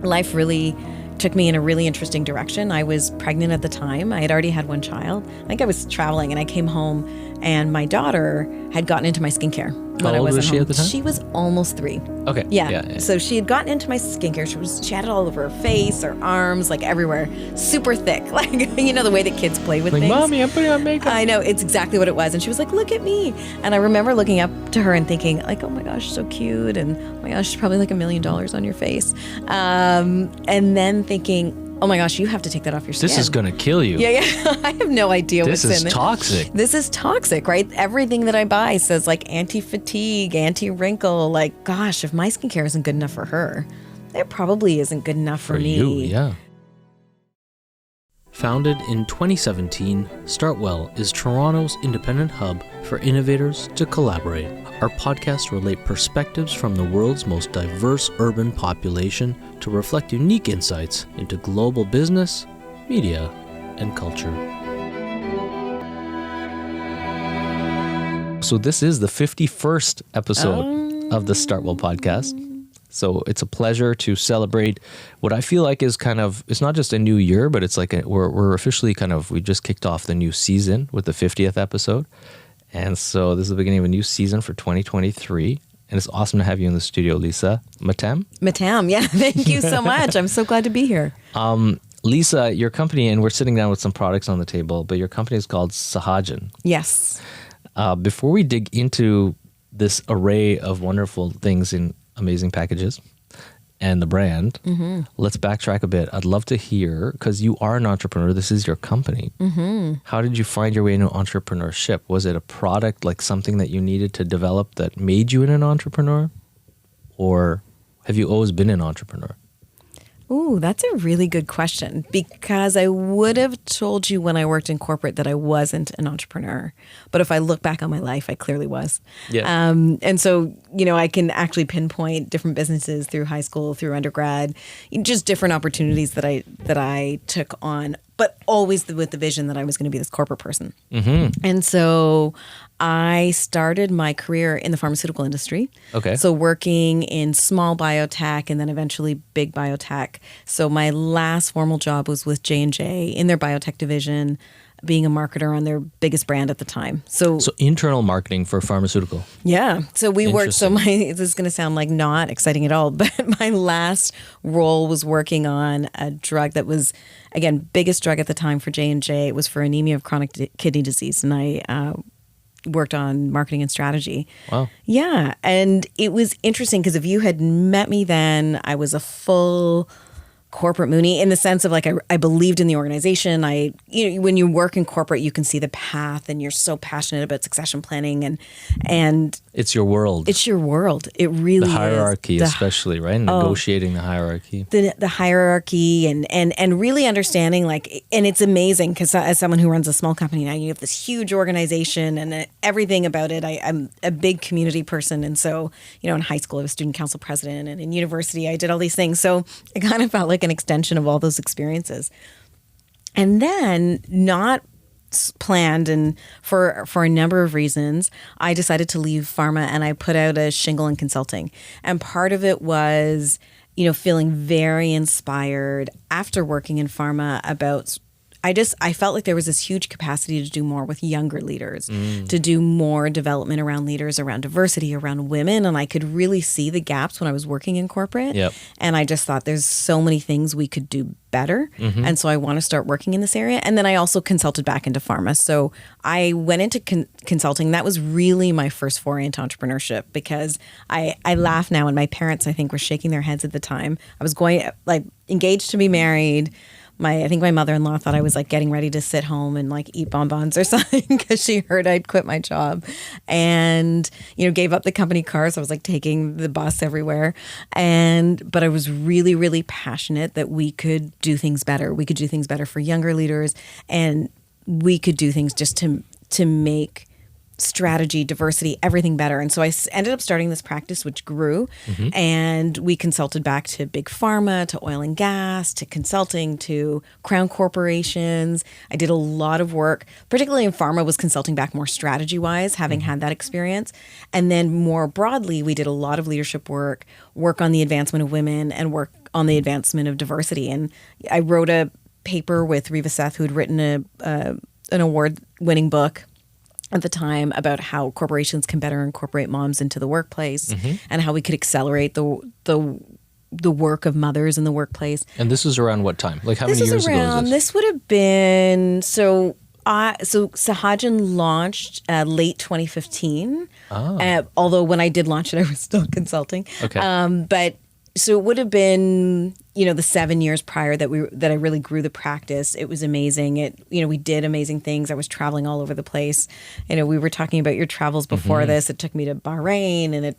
life really took me in a really interesting direction. I was pregnant at the time. I had already had one child. I think I was traveling and I came home and my daughter had gotten into my skincare. How old was she at the time? She was almost 3. Okay. Yeah. So she had gotten into my skincare. She had it all over her face, her arms, like everywhere. Super thick. Like, you know, the way that kids play with things. Mommy, I'm putting on makeup. I know. It's exactly what it was. And she was like, look at me. And I remember looking up to her and thinking like, oh my gosh, so cute. And oh my gosh, probably like $1 million on your face. And then thinking, oh my gosh, you have to take that off your skin. This is going to kill you. Yeah. I have no idea what's in it. This is toxic. This is toxic, right? Everything that I buy says like anti-fatigue, anti-wrinkle. Like, gosh, if my skincare isn't good enough for her, it probably isn't good enough for me. You, yeah. Founded in 2017, StartWell is Toronto's independent hub for innovators to collaborate. Our podcasts relate perspectives from the world's most diverse urban population to reflect unique insights into global business, media, and culture. So this is the 51st episode of the StartWell podcast. So it's a pleasure to celebrate what I feel like is kind of, it's not just a new year, but it's like we're officially we just kicked off the new season with the 50th episode. And so this is the beginning of a new season for 2023. And it's awesome to have you in the studio, Lisa Mattam. Mattam, yeah. Thank you so much. I'm so glad to be here. Lisa, your company, and we're sitting down with some products on the table, but your company is called Sahajan. Yes. Before we dig into this array of wonderful things in amazing packages and the brand, let's backtrack a bit. I'd love to hear, because you are an entrepreneur, this is your company. How did you find your way into entrepreneurship? Was it a product, like something that you needed to develop that made you an entrepreneur? Or have you always been an entrepreneur? Ooh, that's a really good question, because I would have told you when I worked in corporate that I wasn't an entrepreneur. But if I look back on my life, I clearly was. Yeah. And so, you know, I can actually pinpoint different businesses through high school, through undergrad, just different opportunities that I took on, but always with the vision that I was going to be this corporate person. And so I started my career in the pharmaceutical industry. Okay. So working in small biotech and then eventually big biotech. So my last formal job was with J&J in their biotech division, being a marketer on their biggest brand at the time. So internal marketing for pharmaceutical. Yeah. So we worked, this is going to sound like not exciting at all, but my last role was working on a drug that was, again, biggest drug at the time for J&J. It was for anemia of chronic kidney disease. And I worked on marketing and strategy. Wow. Yeah. And it was interesting because if you had met me then, I was a full corporate Moonie in the sense of like I believed in the organization. When you work in corporate, you can see the path and you're so passionate about succession planning and it's your world. It's your world. It really is. The hierarchy, is. Especially, right? Negotiating the hierarchy. The hierarchy and really understanding and it's amazing because as someone who runs a small company now, you have this huge organization and everything about it. I'm a big community person. And so, in high school, I was student council president, and in university, I did all these things. So it kind of felt like an extension of all those experiences. And then not planned and for a number of reasons, I decided to leave pharma and I put out a shingle in consulting. And part of it was, feeling very inspired after working in pharma about I felt like there was this huge capacity to do more with younger leaders, to do more development around leaders, around diversity, around women. And I could really see the gaps when I was working in corporate. Yep. And I just thought there's so many things we could do better. And so I want to start working in this area. And then I also consulted back into pharma. So I went into consulting. That was really my first foray into entrepreneurship because I laugh now. And my parents, I think, were shaking their heads at the time. I was engaged to be married. I think my mother-in-law thought I was getting ready to sit home and eat bonbons or something because she heard I'd quit my job and, gave up the company car. So I was taking the bus everywhere. But I was really, really passionate that we could do things better. We could do things better for younger leaders and we could do things just to make strategy, diversity, everything better. And so I ended up starting this practice, which grew, and we consulted back to big pharma, to oil and gas, to consulting, to crown corporations. I did a lot of work, particularly in pharma, was consulting back more strategy-wise, having had that experience. And then more broadly, we did a lot of leadership work on the advancement of women, and work on the advancement of diversity. And I wrote a paper with Riva Seth, who had written an award-winning book at the time about how corporations can better incorporate moms into the workplace and how we could accelerate the work of mothers in the workplace. And this was around what time? Like how many years ago was this? This would have been so Sahajan launched late 2015. Although when I did launch it, I was still consulting. Okay. But so it would have been, the 7 years prior that I really grew the practice. It was amazing. We did amazing things. I was traveling all over the place. We were talking about your travels before this. It took me to Bahrain and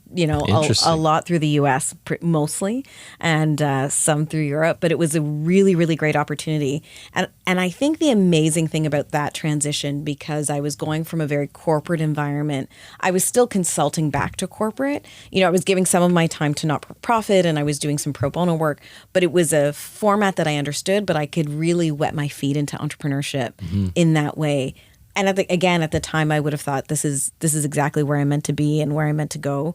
a lot through the US mostly, and some through Europe. But it was a really, really great opportunity. And I think the amazing thing about that transition, because I was going from a very corporate environment, I was still consulting back to corporate. I was giving some of my time to not-for-profit, and I was doing some pro bono work, but it was a format that I understood, but I could really wet my feet into entrepreneurship in that way. And at the time, I would have thought this is exactly where I meant to be and where I meant to go.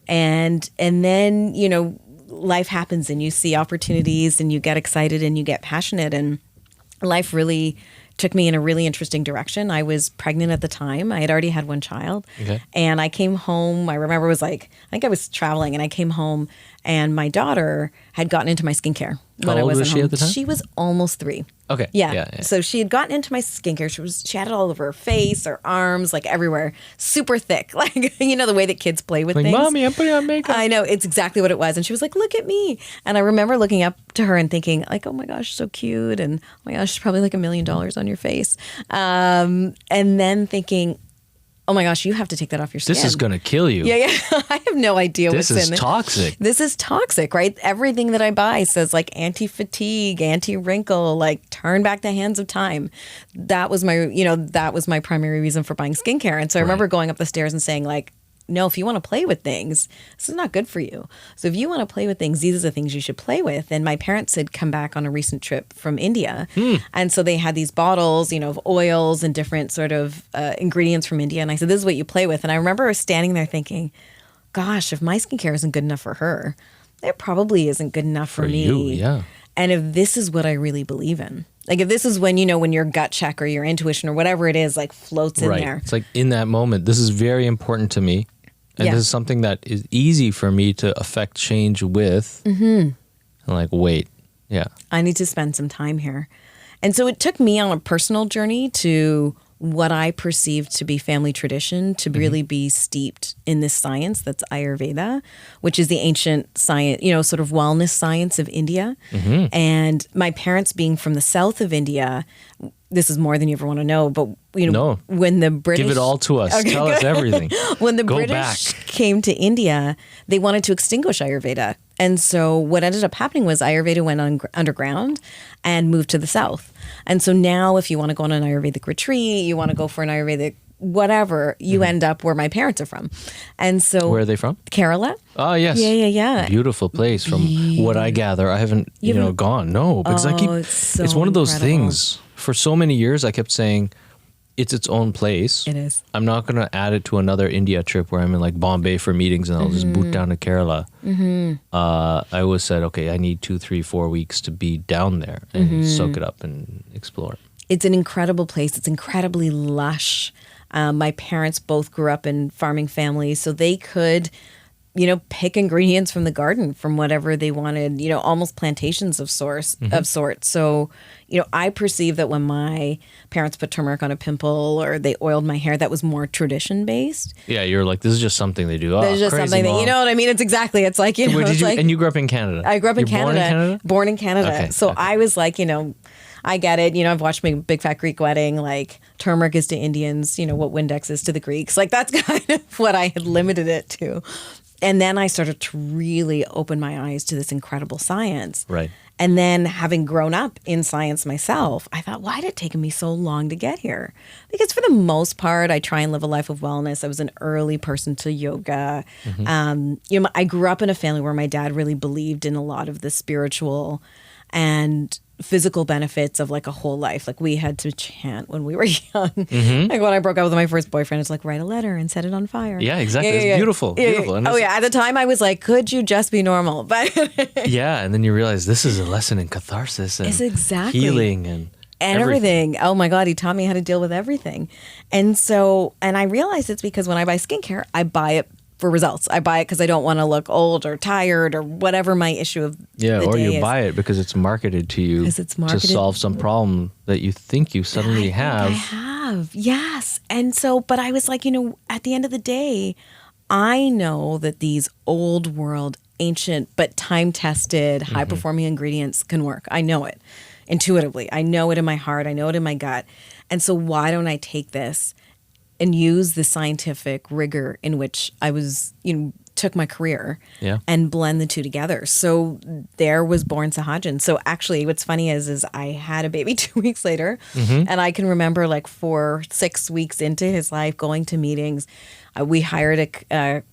And then, life happens and you see opportunities and you get excited and you get passionate, and life really took me in a really interesting direction. I was pregnant at the time. I had already had one child. Okay. And I came home. I remember I think I was traveling, and I came home and my daughter had gotten into my skincare when I was at home. How old was she at the time? She was almost 3. Okay. Yeah. So she had gotten into my skincare. She had it all over her face, her arms, like everywhere, super thick. Like, the way that kids play with things. Mommy, I'm putting on makeup. I know, it's exactly what it was. And she was like, look at me. And I remember looking up to her and thinking like, oh my gosh, so cute. And oh my gosh, probably like $1 million on your face. And then thinking, oh my gosh, you have to take that off your skin. This is going to kill you. Yeah. I have no idea what's in it. This is toxic. This is toxic, right? Everything that I buy says like anti-fatigue, anti-wrinkle, like turn back the hands of time. That was my primary reason for buying skincare. And so I remember going up the stairs and saying like, no, if you want to play with things, this is not good for you. So if you want to play with things, these are the things you should play with. And my parents had come back on a recent trip from India. And so they had these bottles, of oils and different sort of ingredients from India. And I said, this is what you play with. And I remember standing there thinking, gosh, if my skincare isn't good enough for her, it probably isn't good enough for me. You, yeah. And if this is what I really believe in, like if this is when, when your gut check or your intuition or whatever it is, like floats in there. It's like in that moment, this is very important to me. And this is something that is easy for me to affect change with. And like, wait, I need to spend some time here. And so it took me on a personal journey to what I perceived to be family tradition, to really be steeped in this science that's Ayurveda, which is the ancient science, sort of wellness science of India. And my parents being from the south of India, this is more than you ever want to know, but when the British... Give it all to us. Tell us everything. When the British came to India, they wanted to extinguish Ayurveda. And so what ended up happening was Ayurveda went underground and moved to the south. And so now if you want to go on an Ayurvedic retreat, you want to go for an Ayurvedic whatever, you end up where my parents are from. And so... Where are they from? Kerala. Oh, yes. Yeah. Beautiful place from what I gather. I haven't, gone. No, because it's one of those things. For so many years, I kept saying, it's its own place. It is. I'm not going to add it to another India trip where I'm in like Bombay for meetings and I'll just boot down to Kerala. I always said, okay, I need 2, 3, 4 weeks to be down there and soak it up and explore. It's an incredible place. It's incredibly lush. My parents both grew up in farming families, so they could, pick ingredients from the garden from whatever they wanted, almost plantations of sorts. So, I perceive that when my parents put turmeric on a pimple or they oiled my hair, that was more tradition based. Yeah, you're like, this is just something they do. It's just something that, you know what I mean? It's exactly, it's like, and you grew up in Canada? I grew up in Canada. Born in Canada. Okay, so I was like, I get it. I've watched Big Fat Greek Wedding. Like turmeric is to Indians, what Windex is to the Greeks. Like that's kind of what I had limited it to. And then I started to really open my eyes to this incredible science. Right. And then having grown up in science myself, I thought, why did it take me so long to get here? Because for the most part, I try and live a life of wellness. I was an early person to yoga. I grew up in a family where my dad really believed in a lot of the spiritual and physical benefits of like a whole life. Like we had to chant when we were young. Like when I broke up with my first boyfriend, it's like write a letter and set it on fire. Yeah, exactly. It's beautiful. Beautiful. And At the time I was like, could you just be normal? But yeah, and then you realize this is a lesson in catharsis and exactly. healing and everything. Oh my God, he taught me how to deal with everything. And I realized it's because when I buy skincare, I buy it for results. I buy it because I don't want to look old or tired or whatever my issue of the day is. Buy it because it's marketed to you to solve some problem that you think you suddenly have. I have, yes. And so, but I was like, at the end of the day, I know that these old world, ancient, but time-tested, high-performing ingredients can work. I know it intuitively. I know it in my heart. I know it in my gut. And so why don't I take this and use the scientific rigor in which I was, took my career and blend the two together. So there was born Sahajan. So actually what's funny is I had a baby 2 weeks later and I can remember like 6 weeks into his life going to meetings. We hired a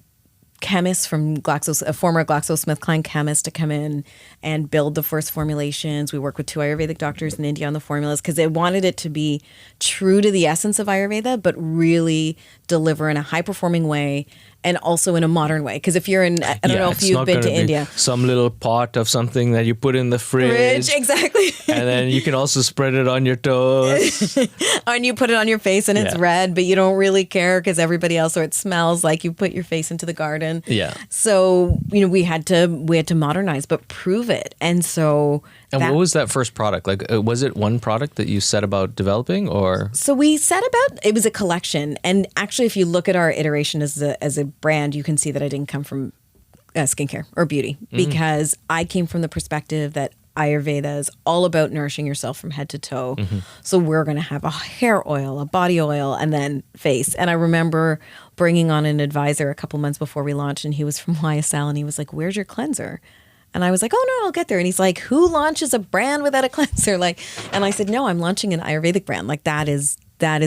chemist from a former GlaxoSmithKline chemist to come in and build the first formulations. We worked with 2 Ayurvedic doctors in India on the formulas because they wanted it to be true to the essence of Ayurveda, but really deliver in a high-performing way and also in a modern way. Because if you're in, I don't know if you've been to India. Some little pot of something that you put in the fridge. Exactly. And then you can also spread it on your toes. And you put it on your face and it's red, but you don't really care because everybody else, or it smells like you put your face into the garden. Yeah. So, we had to modernize, but prove it. And so... And what was that first product? Like, was it one product that you set about developing, or? So we set about, it was a collection. And actually, if you look at our iteration as a brand, you can see that I didn't come from skincare or beauty because I came from the perspective that Ayurveda is all about nourishing yourself from head to toe. So we're going to have a hair oil, a body oil, and then face. And I remember bringing on an advisor a couple months before we launched, and he was from YSL, and he was like, "Where's your cleanser?" And I was like, "Oh no, I'll get there." And he's like, "Who launches a brand without a cleanser?" And I said, "No, I'm launching an Ayurvedic brand. Like that is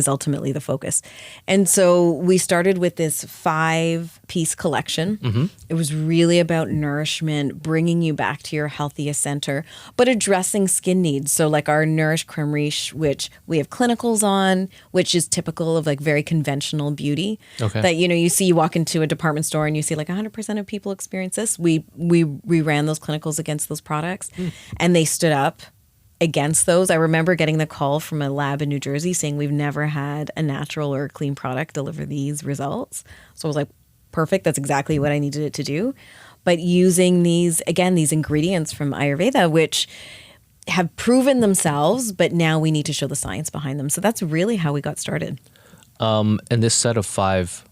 ultimately the focus." And so we started with this 5-piece collection. It was really about nourishment, bringing you back to your healthiest center, but addressing skin needs. So like our Nourish Creme Riche, which we have clinicals on, which is typical of like very conventional beauty. Okay. That, you walk into a department store and you see like 100% of people experience this. We ran those clinicals against those products and they stood up against those. I remember getting the call from a lab in New Jersey saying we've never had a natural or clean product deliver these results. So I was like, perfect. That's exactly what I needed it to do. But using these ingredients from Ayurveda, which have proven themselves, but now we need to show the science behind them. So that's really how we got started. And this set of 5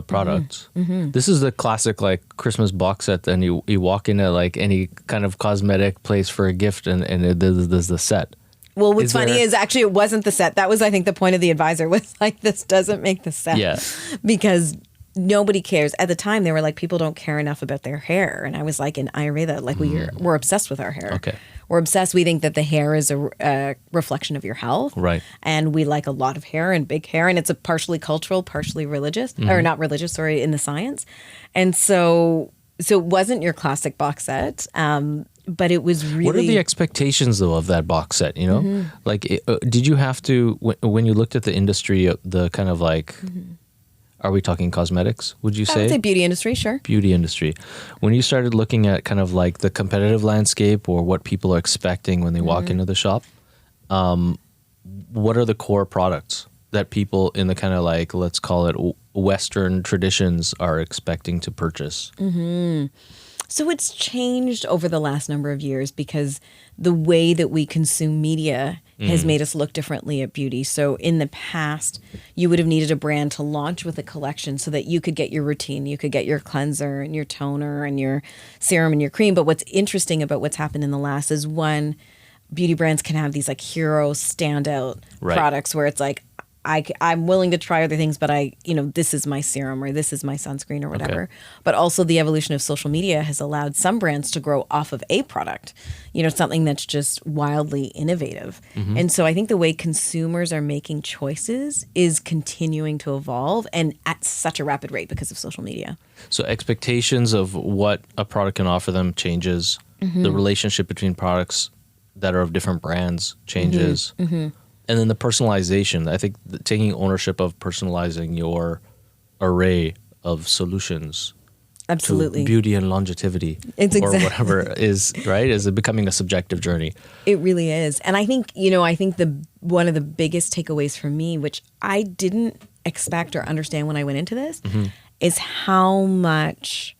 products. This is the classic like Christmas box set. Then you walk into like any kind of cosmetic place for a gift, and there's the set. Well, what's funny is actually it wasn't the set. That was, I think, the point of the advisor was like, this doesn't make the set. Yeah. Because nobody cares. At the time, they were like, people don't care enough about their hair. And I was like, in Ayurveda, like we're obsessed with our hair. Okay. We're obsessed. We think that the hair is a reflection of your health. Right. And we like a lot of hair and big hair. And it's a partially cultural, partially religious, or not religious, sorry, in the science. And so it wasn't your classic box set. But it was really... What are the expectations, though, of that box set, Like, did you have to, when you looked at the industry, the kind of like... Are we talking cosmetics, would you say? I would say beauty industry, sure. Beauty industry. When you started looking at kind of like the competitive landscape or what people are expecting when they walk into the shop, what are the core products that people in the kind of like, let's call it Western traditions are expecting to purchase? So it's changed over the last number of years because the way that we consume media has made us look differently at beauty. So in the past, you would have needed a brand to launch with a collection so that you could get your routine, you could get your cleanser and your toner and your serum and your cream. But what's interesting about what's happened in the last is one, beauty brands can have these like hero standout products where it's like, I'm willing to try other things, but this is my serum or this is my sunscreen or whatever. Okay. But also the evolution of social media has allowed some brands to grow off of a product, something that's just wildly innovative. And so I think the way consumers are making choices is continuing to evolve and at such a rapid rate because of social media. So expectations of what a product can offer them changes. The relationship between products that are of different brands changes. And then the personalization. I think taking ownership of personalizing your array of solutions Absolutely. to beauty and longevity or whatever is it becoming a subjective journey? It really is. And I think, one of the biggest takeaways for me, which I didn't expect or understand when I went into this, is how much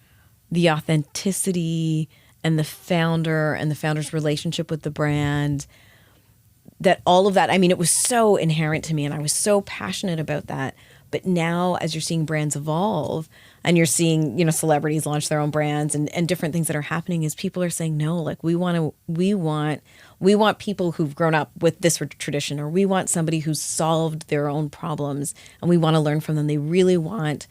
the authenticity and the founder's relationship with the brand, that all of that, it was so inherent to me and I was so passionate about that. But now as you're seeing brands evolve and you're seeing, celebrities launch their own brands and different things that are happening, is people are saying, no, like we want people who've grown up with this tradition, or we want somebody who's solved their own problems and we want to learn from them. They really want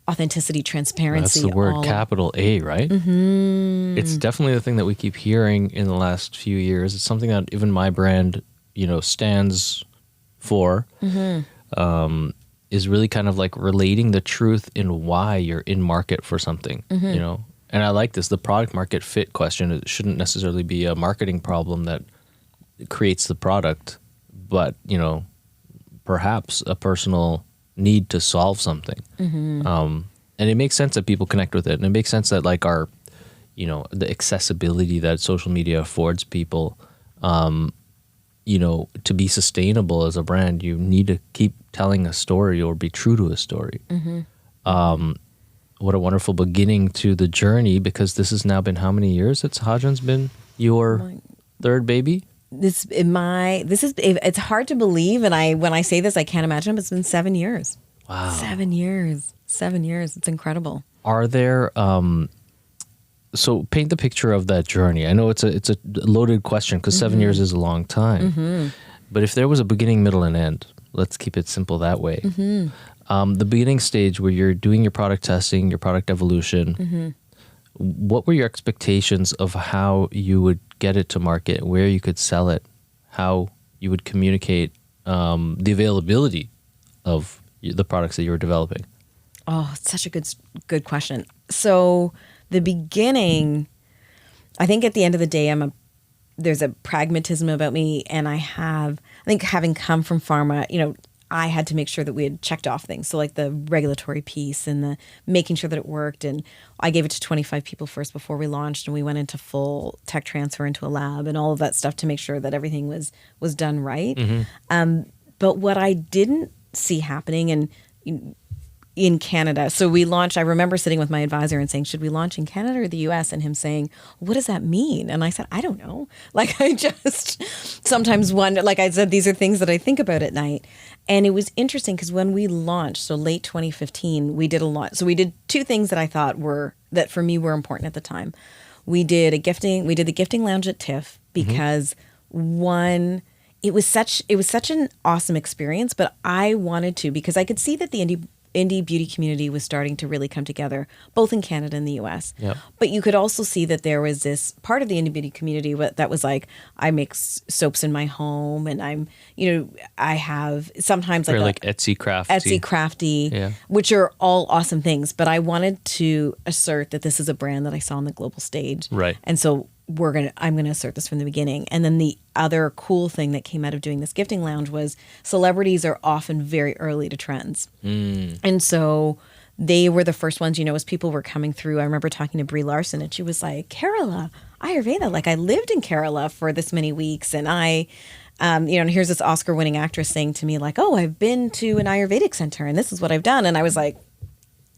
authenticity, transparency. That's the word, capital A, right? It's definitely the thing that we keep hearing in the last few years. It's something that even my brand, stands for, is really kind of like relating the truth in why you're in market for something, And I like this, the product market fit question. It shouldn't necessarily be a marketing problem that creates the product, but, perhaps a personal need to solve something. And it makes sense that people connect with it. And it makes sense that like our, the accessibility that social media affords people, to be sustainable as a brand, you need to keep telling a story or be true to a story. What a wonderful beginning to the journey, because this has now been how many years that Sahajan's been your third baby? It's hard to believe, and when I say this, I can't imagine, but it's been 7 years. Wow. 7 years. 7 years. It's incredible. Are there so paint the picture of that journey. I know it's a loaded question because 7 years is a long time. But if there was a beginning, middle, and end, let's keep it simple that way. The beginning stage where you're doing your product testing, your product evolution, what were your expectations of how you would get it to market, where you could sell it, how you would communicate the availability of the products that you were developing? Oh, it's such a good question. So the beginning, I think at the end of the day, there's a pragmatism about me, and I think having come from pharma, I had to make sure that we had checked off things. So like the regulatory piece and the making sure that it worked. And I gave it to 25 people first before we launched, and we went into full tech transfer into a lab and all of that stuff to make sure that everything was done right. But what I didn't see happening in Canada, so we launched, I remember sitting with my advisor and saying, should we launch in Canada or the US? And him saying, what does that mean? And I said, I don't know. Like, I just sometimes wonder, like I said, these are things that I think about at night. And it was interesting because when we launched, so late 2015, we did a lot. So we did two things that I thought that for me were important at the time. We did the gifting lounge at TIFF because one, it was such an awesome experience, but I wanted to, because I could see that the indie beauty community was starting to really come together, both in Canada and the US. Yep. But you could also see that there was this part of the indie beauty community that was like, I make soaps in my home, and I have sometimes like Etsy crafty, yeah, which are all awesome things. But I wanted to assert that this is a brand that I saw on the global stage. Right. And so I'm gonna assert this from the beginning. And then the other cool thing that came out of doing this gifting lounge was celebrities are often very early to trends. And so they were the first ones, as people were coming through. I remember talking to Brie Larson, and she was like, Kerala, Ayurveda, like I lived in Kerala for this many weeks, and I and here's this Oscar-winning actress saying to me like, oh, I've been to an Ayurvedic center and this is what I've done. And I was like,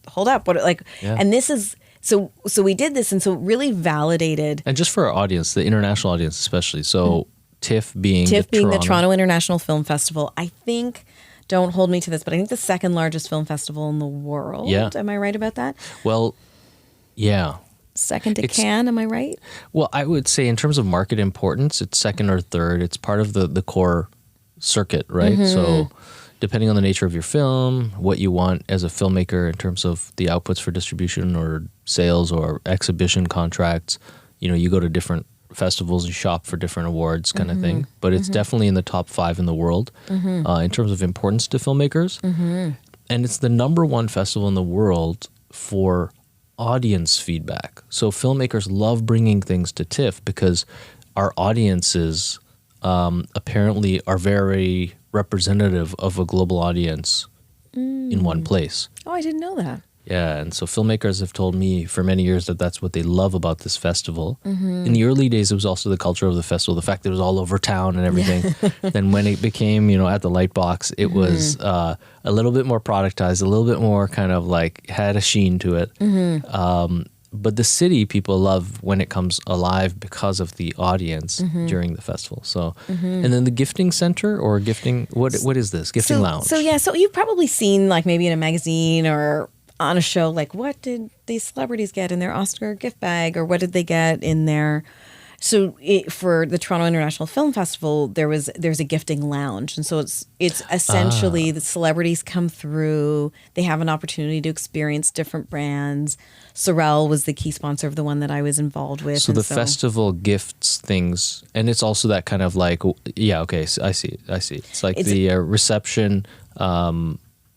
hold up, and this is. So we did this, and so it really validated. And just for our audience, the international audience especially, so TIFF being the Toronto International Film Festival, I think, don't hold me to this, but I think the second largest film festival in the world. Yeah. Am I right about that? Well, yeah. Second to Cannes, am I right? Well, I would say in terms of market importance, it's second or third. It's part of the core circuit, right? So depending on the nature of your film, what you want as a filmmaker in terms of the outputs for distribution or sales or exhibition contracts, you go to different festivals and shop for different awards kind of thing. But it's definitely in the top 5 in the world in terms of importance to filmmakers. And it's the number 1 festival in the world for audience feedback. So filmmakers love bringing things to TIFF because our audiences apparently are very representative of a global audience in one place. Oh, I didn't know that. Yeah, and so filmmakers have told me for many years that that's what they love about this festival. In the early days, it was also the culture of the festival, the fact that it was all over town and everything. Then when it became, at the Lightbox, it was a little bit more productized, a little bit more kind of like had a sheen to it. But the city people love when it comes alive because of the audience during the festival. So, and then the gifting center or gifting, what is this? Gifting lounge. So you've probably seen like maybe in a magazine or on a show, like what did these celebrities get in their Oscar gift bag, or what did they get in their? So for the Toronto International Film Festival, there's a gifting lounge, and so it's essentially the celebrities come through. They have an opportunity to experience different brands. Sorel was the key sponsor of the one that I was involved with. So the festival gifts things, and it's also that kind of like, okay, so I see. It's like the reception.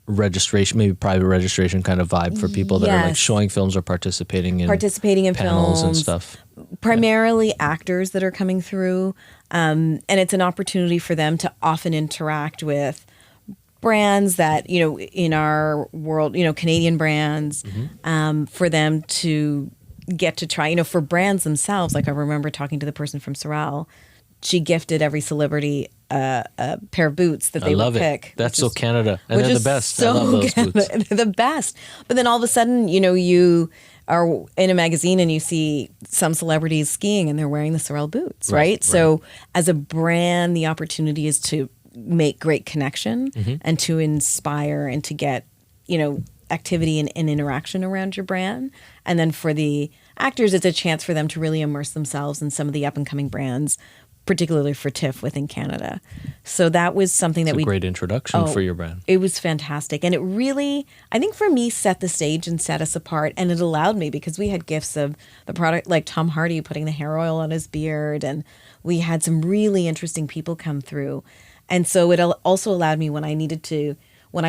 Registration, maybe private registration kind of vibe for people that are like showing films or participating in panels films and stuff. Primarily actors that are coming through, and it's an opportunity for them to often interact with brands that in our world, Canadian brands, for them to get to try. For brands themselves, like I remember talking to the person from Sorel. She gifted every celebrity a pair of boots that they would pick. That's so Canada. And they're the best. So I love those boots. They're the best. But then all of a sudden, you are in a magazine and you see some celebrities skiing and they're wearing the Sorel boots, right? So as a brand, the opportunity is to make great connection and to inspire and to get, activity and interaction around your brand. And then for the actors, it's a chance for them to really immerse themselves in some of the up-and-coming brands, particularly for TIFF within Canada. So that was something that a great introduction for your brand. It was fantastic. And it really, I think for me, set the stage and set us apart. And it allowed me, because we had gifts of the product, like Tom Hardy putting the hair oil on his beard. And we had some really interesting people come through. And so it also allowed me when I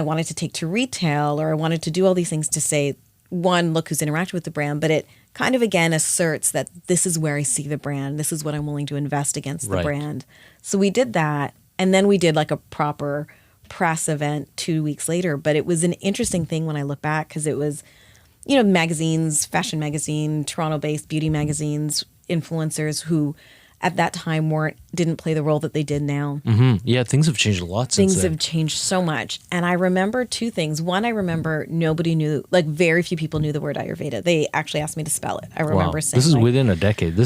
wanted to take to retail, or I wanted to do all these things, to say, one, look who's interacted with the brand, but it kind of again asserts that this is where I see the brand. This is what I'm willing to invest against the brand. So we did that. And then we did like a proper press event 2 weeks later. But it was an interesting thing when I look back, because it was, magazines, fashion magazine, Toronto-based beauty magazines, influencers who at that time didn't play the role that they did now. Yeah, things have changed a lot since then. Things have changed so much. And I remember two things. One, I remember nobody knew, like very few people knew the word Ayurveda. They actually asked me to spell it. I remember saying, this is within a decade.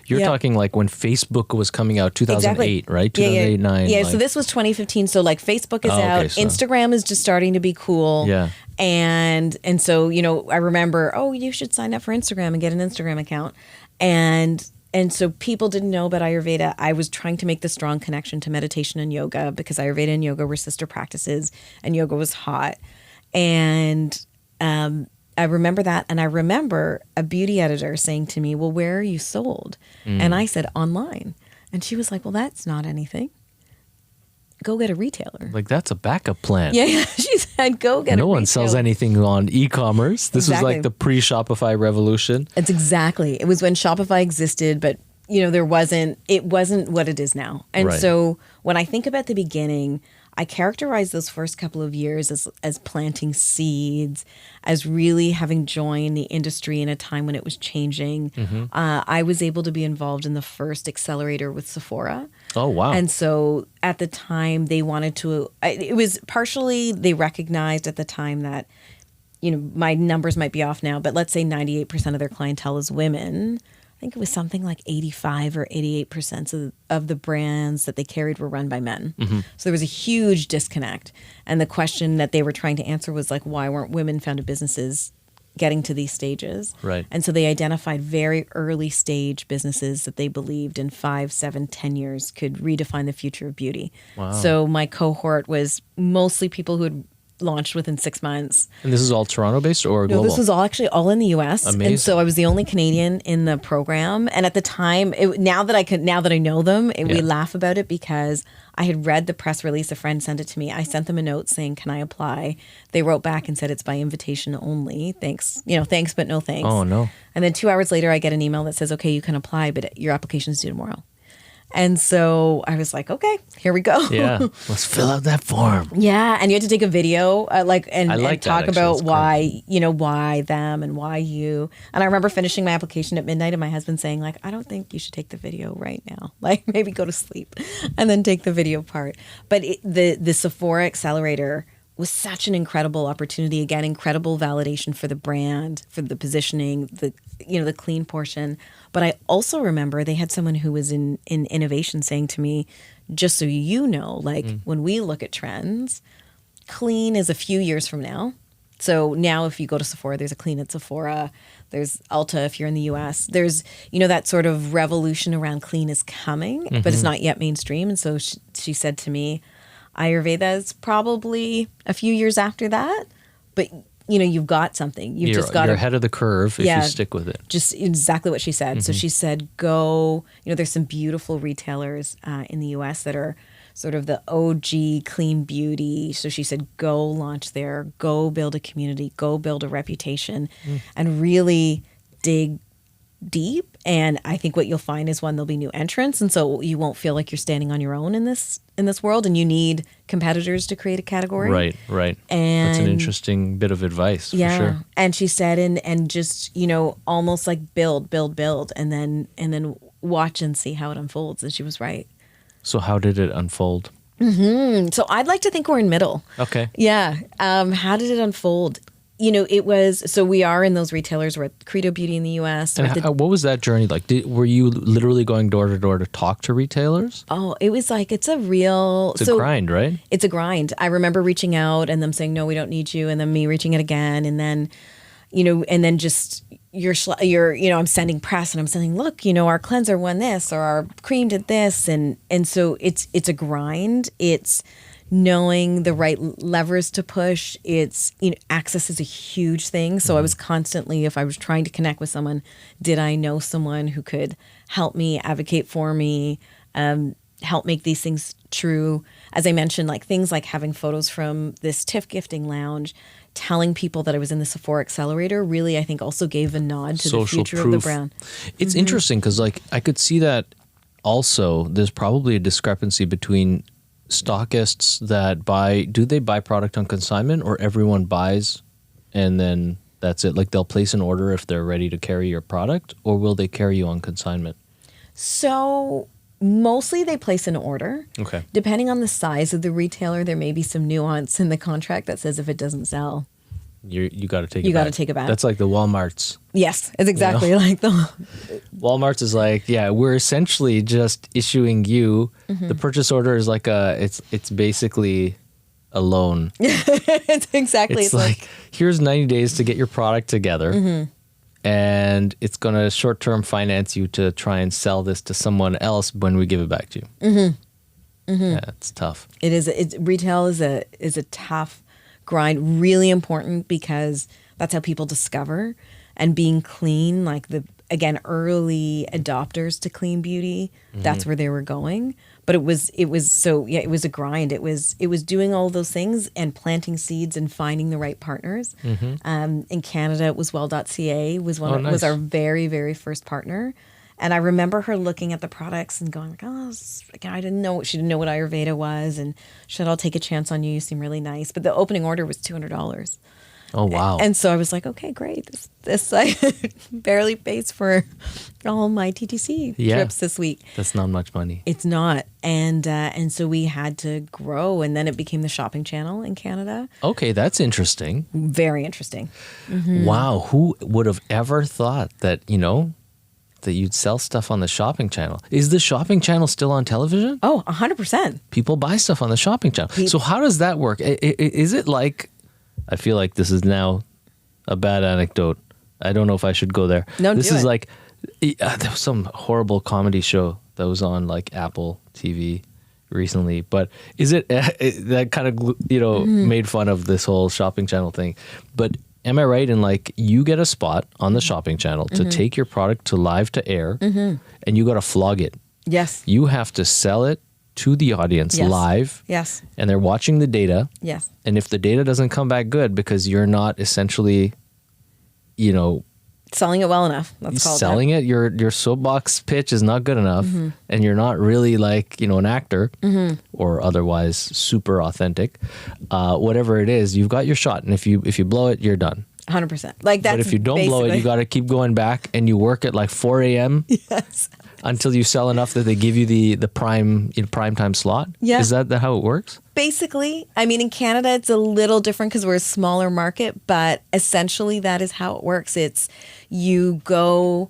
You're talking like when Facebook was coming out, 2008, right? 2008, 2009. Yeah, so this was 2015. So like Facebook is out. Okay, Instagram is just starting to be cool. Yeah. And so, I remember, you should sign up for Instagram and get an Instagram account. And so people didn't know about Ayurveda. I was trying to make the strong connection to meditation and yoga, because Ayurveda and yoga were sister practices and yoga was hot. And I remember that. And I remember a beauty editor saying to me, well, where are you sold? And I said, online. And she was like, well, that's not anything. Go get a retailer. Like, that's a backup plan. Yeah. She said, go get a retailer. No one sells anything on e-commerce. This was like the pre-Shopify revolution. It's exactly. It was when Shopify existed, but it wasn't what it is now. And so when I think about the beginning, I characterize those first couple of years as planting seeds, as really having joined the industry in a time when it was changing. I was able to be involved in the first accelerator with Sephora. Oh, wow. And so at the time they wanted to, it was partially, they recognized at the time that, my numbers might be off now, but let's say 98% of their clientele is women. I think it was something like 85 or 88% of the brands that they carried were run by men. So there was a huge disconnect. And the question that they were trying to answer was like, why weren't women-founded businesses getting to these stages? Right. And so they identified very early stage businesses that they believed in 5, 7, 10 years could redefine the future of beauty. Wow. So my cohort was mostly people who had launched within 6 months. And this is all Toronto-based or global? No, this was all in the U.S. Amazing. And so I was the only Canadian in the program. And at the time, now that I know them, we laugh about it, because I had read the press release. A friend sent it to me. I sent them a note saying, "Can I apply?" They wrote back and said, "It's by invitation only. Thanks, thanks, but no thanks." Oh no! And then 2 hours later, I get an email that says, "Okay, you can apply, but your application is due tomorrow." And so I was like, okay, here we go. Yeah. Let's fill out that form. Yeah, and you had to take a video, and that, talk actually. about That's why, why them and why you. And I remember finishing my application at midnight, and my husband saying, like, I don't think you should take the video right now. Like, maybe go to sleep, and then take the video part. But the Sephora accelerator was such an incredible opportunity. Again, incredible validation for the brand, for the positioning, the clean portion. But I also remember they had someone who was in innovation saying to me, just so you know, like when we look at trends, clean is a few years from now. So now if you go to Sephora, there's a clean at Sephora. There's Ulta if you're in the US. There's, that sort of revolution around clean is coming, but it's not yet mainstream. And so she said to me, Ayurveda is probably a few years after that, but you've got something. You're ahead of the curve if you stick with it. Just exactly what she said. So she said, go, there's some beautiful retailers in the US that are sort of the OG clean beauty. So she said, go launch there, go build a community, go build a reputation, and really dig deep. And I think what you'll find is, one, there'll be new entrants, and so you won't feel like you're standing on your own in this world, and you need competitors to create a category. Right. And that's an interesting bit of advice, for sure. And she said, and just, almost like build, and then watch and see how it unfolds. And she was right. So how did it unfold? So I'd like to think we're in middle. Okay. Yeah. How did it unfold? It was, so we are in those retailers. We're at Credo Beauty in the US. And what was that journey like? Were you literally going door to door to talk to retailers? Oh, it was like, it's a grind, right? It's a grind. I remember reaching out and them saying, no, we don't need you. And then me reaching out again. And then, and then just I'm sending press and I'm saying, look, our cleanser won this, or our cream did this. And so it's a grind. It's knowing the right levers to push. It's, access is a huge thing. So I was constantly, if I was trying to connect with someone, did I know someone who could help me, advocate for me, help make these things true? As I mentioned, like things like having photos from this TIFF gifting lounge, telling people that I was in the Sephora accelerator, really, I think also gave a nod to the future of the brand. It's interesting because like I could see that also there's probably a discrepancy between stockists that do they buy product on consignment, or everyone buys and then that's it? Like they'll place an order if they're ready to carry your product, or will they carry you on consignment? So mostly they place an order. Okay. Depending on the size of the retailer, there may be some nuance in the contract that says if it doesn't sell, you got to take it back. You got to take it back. That's like the Walmarts. Yes, it's exactly like the Walmart's is like, yeah, we're essentially just issuing you the purchase order is like it's basically a loan. It's exactly. It's like here's 90 days to get your product together, and it's gonna short-term finance you to try and sell this to someone else when we give it back to you. Yeah, it's tough. It is. Retail is a tough grind. Really important because that's how people discover. And being clean, like early adopters to clean beauty, that's where they were going. But it was a grind. It was doing all those things and planting seeds and finding the right partners. In Canada, it was well.ca was our very, very first partner. And I remember her looking at the products and going like, oh, I didn't know. She didn't know what Ayurveda was. And she said, I'll take a chance on you. You seem really nice. But the opening order was $200. Oh, wow. And so I was like, okay, great. This I barely pays for all my TTC trips this week. That's not much money. It's not. And so we had to grow. And then it became the shopping channel in Canada. Okay, that's interesting. Very interesting. Wow. Who would have ever thought that, that you'd sell stuff on the shopping channel? Is the shopping channel still on television? Oh, 100%. People buy stuff on the shopping channel. So how does that work? Is it like, I feel like this is now a bad anecdote. I don't know if I should go there. No, this do is it. like, there was some horrible comedy show that was on like Apple TV recently, but is it that kind of, made fun of this whole shopping channel thing. But am I right in like you get a spot on the shopping channel to take your product to live to air and you got to flog it? Yes. You have to sell it to the audience live. Yes. And they're watching the data. Yes. And if the data doesn't come back good because you're not essentially, Selling it well enough. Let's call it that. Selling it, your soapbox pitch is not good enough, and you're not really like, an actor or otherwise super authentic. Whatever it is, you've got your shot, and if you blow it, you're done. 100%. Like that's. But if you don't blow it, you got to keep going back, and you work at like 4 a.m. Yes. Until you sell enough that they give you the prime time slot. Yeah. Is that how it works? Basically, I mean, in Canada, it's a little different because we're a smaller market, but essentially that is how it works. It's you go.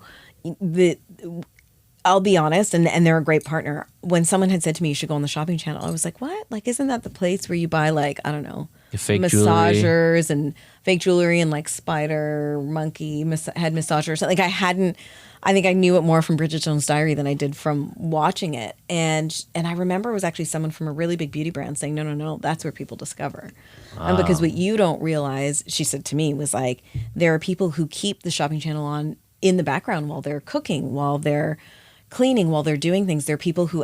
I'll be honest, and they're a great partner. When someone had said to me, you should go on the shopping channel, I was like, what? Like, isn't that the place where you buy like, I don't know, fake massagers and fake jewelry and like spider, monkey, head massagers? Like I think I knew it more from Bridget Jones' Diary than I did from watching it. And I remember it was actually someone from a really big beauty brand saying, no, that's where people discover. Wow. And because what you don't realize, she said to me, was like, there are people who keep the shopping channel on in the background while they're cooking, while they're cleaning, while they're doing things. There are people who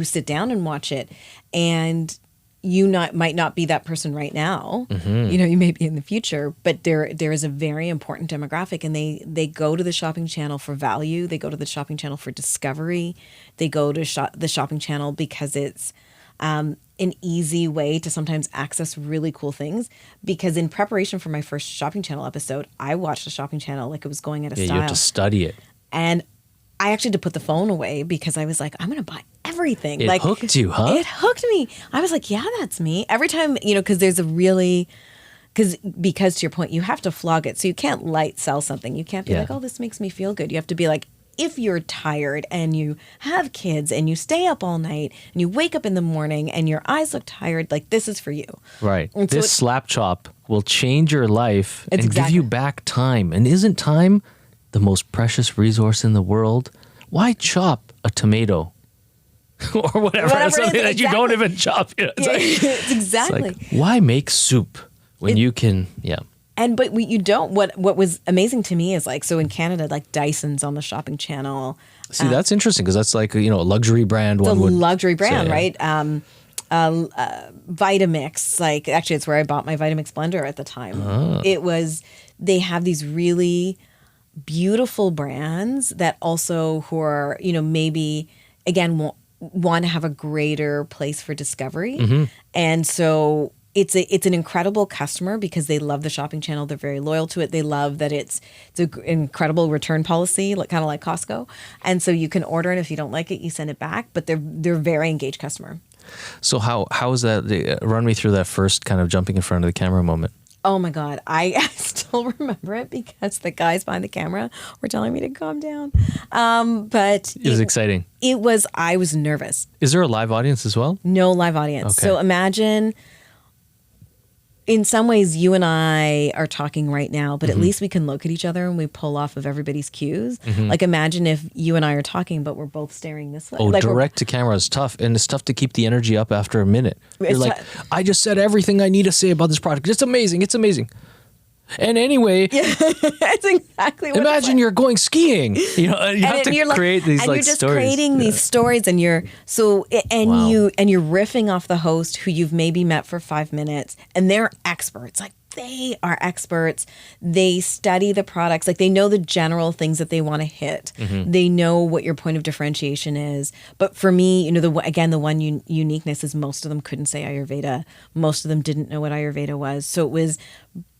sit down and watch it, and might not be that person right now. You may be in the future, but there is a very important demographic, and they go to the shopping channel for value. They go to the shopping channel for discovery. They go to the shopping channel because it's an easy way to sometimes access really cool things. Because in preparation for my first shopping channel episode, I watched the shopping channel like it was going at a style. You have to study it. And I actually had to put the phone away because I was like, I'm going to buy everything. It hooked you, huh? It hooked me. I was like, yeah, that's me. Every time, because there's because to your point, you have to flog it. So you can't light sell something. You can't be like, oh, this makes me feel good. You have to be like, if you're tired and you have kids and you stay up all night and you wake up in the morning and your eyes look tired, like this is for you. Right. And this slap chop will change your life and exactly. give you back time. And isn't time the most precious resource in the world? Why chop a tomato or whatever something that you don't even chop? It's exactly. It's like, why make soup when you can? Yeah. But you don't. What was amazing to me is like, so in Canada, like Dyson's on the shopping channel. See, that's interesting because that's like a luxury brand. It's a luxury brand, right? Vitamix, like actually, it's where I bought my Vitamix blender at the time. They have these really beautiful brands that also who are maybe again want to have a greater place for discovery, and so it's an incredible customer because they love the shopping channel. They're very loyal to it. They love that it's an incredible return policy, like kind of like Costco, and so you can order it. If you don't like it, you send it back. But they're very engaged customer. So how is that? Run me through that first kind of jumping in front of the camera moment. Oh my God, I still remember it because the guys behind the camera were telling me to calm down. But it was exciting. I was nervous. Is there a live audience as well? No live audience. Okay. So imagine, in some ways, you and I are talking right now, but at least we can look at each other and we pull off of everybody's cues. Like imagine if you and I are talking, but we're both staring this way. Oh, like direct to camera is tough. And it's tough to keep the energy up after a minute. You're like, I just said everything I need to say about this product. It's amazing. It's amazing. And anyway, that's exactly what imagine you're going skiing. You have to create these and like you're just stories. creating these stories, and you're riffing off the host who you've maybe met for 5 minutes, and they're experts. Like they are experts. They study the products. Like they know the general things that they want to hit. They know what your point of differentiation is. But for me, the one uniqueness is most of them couldn't say Ayurveda. Most of them didn't know what Ayurveda was. So it was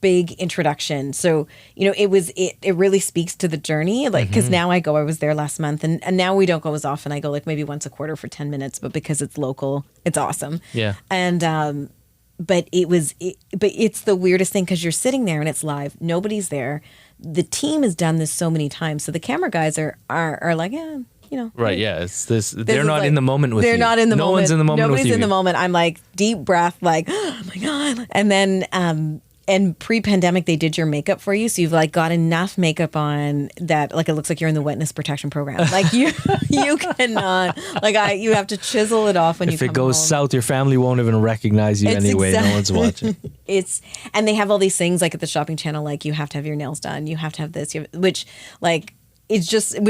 big introduction. So, it really speaks to the journey. Like, because now I was there last month and now we don't go as often. I go like maybe once a quarter for 10 minutes, but because it's local, it's awesome. Yeah. And, but it's the weirdest thing because you're sitting there and it's live. Nobody's there. The team has done this so many times. So the camera guys are like, yeah, Right. Yeah. It's this. They're not in the moment with you. They're not in the moment. No one's in the moment with you. Nobody's in the moment. I'm like deep breath, like, oh my God. And then, and pre-pandemic, they did your makeup for you. So you've like got enough makeup on that, like it looks like you're in the wetness protection program. Like you cannot, you have to chisel it off when you come home. If it goes south, your family won't even recognize you anyway. No one's watching. And they have all these things like at the shopping channel, like you have to have your nails done. You have to have this, which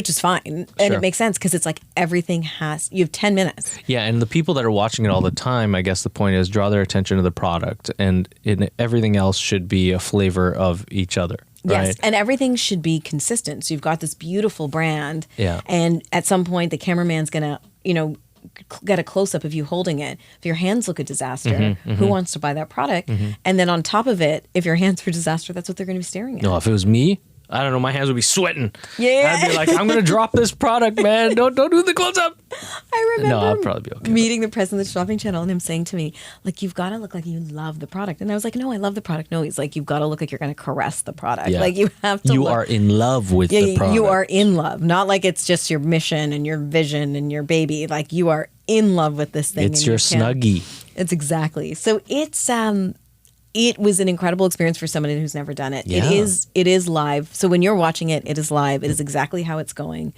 is fine. And it makes sense because it's like everything you have 10 minutes. Yeah. And the people that are watching it all the time, I guess the point is draw their attention to the product and everything else should be a flavor of each other. Yes, right? and everything should be consistent. So you've got this beautiful brand, Yeah. and at some point the cameraman's gonna, get a close up of you holding it. If your hands look a disaster, who wants to buy that product? And then on top of it, if your hands are a disaster, that's what they're going to be staring at. No, if it was me, I don't know, my hands would be sweating. Yeah. I'd be like, I'm going to drop this product, man. Don't do the close up. I remember No, I'll probably be okay. meeting the president of the shopping channel and him saying to me, like, you've got to look like you love the product. And I was like, no, I love the product. No, he's like, you've got to look like you're going to caress the product. Yeah. Like, you have to You are in love with the product. You are in love. Not like it's just your mission and your vision and your baby. Like, you are in love with this thing. It's your snuggie. It's exactly. So it was an incredible experience for somebody who's never done it. Yeah. It is live. So when you're watching it, it is live. It is exactly how it's going.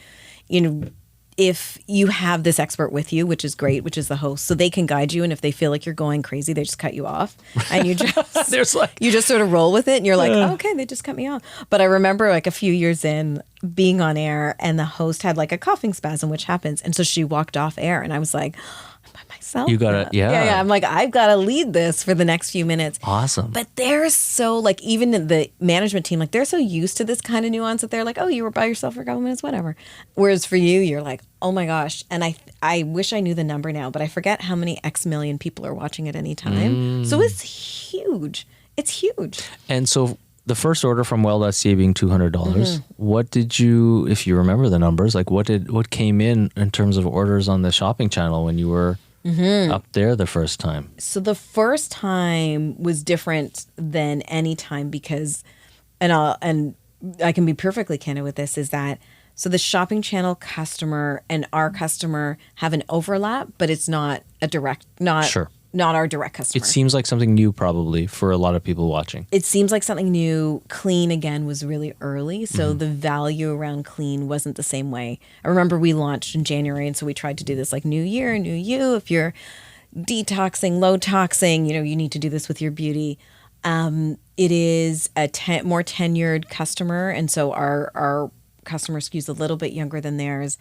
If you have this expert with you, which is great, which is the host, so they can guide you. And if they feel like you're going crazy, they just cut you off, and you just you just sort of roll with it. And you're like, oh, okay, they just cut me off. But I remember like a few years in being on air, and the host had like a coughing spasm, which happens, and so she walked off air, and I was like, I'm by myself. You gotta, yeah. I'm like, I've got to lead this for the next few minutes. Awesome. But they're so like, even the management team, like they're so used to this kind of nuance that they're like, oh, you were by yourself for a couple minutes, whatever. Whereas for you, you're like, oh my gosh. And I wish I knew the number now, but I forget how many X million people are watching at any time. So it's huge. It's huge. And so the first order from well.ca being $200, what did you, if you remember the numbers, like what came in terms of orders on the shopping channel when you were up there the first time? So the first time was different than any time because, and I can be perfectly candid with this, is that so the shopping channel customer and our customer have an overlap, but it's not a direct, not our direct customer. It seems like something new probably for a lot of people watching. It seems like something new. Clean, again, was really early. So the value around clean wasn't the same way. I remember we launched in January, and so we tried to do this like new year, new you. If you're detoxing, low toxing, you need to do this with your beauty. It is a more tenured customer. And so our customer skews a little bit younger than theirs.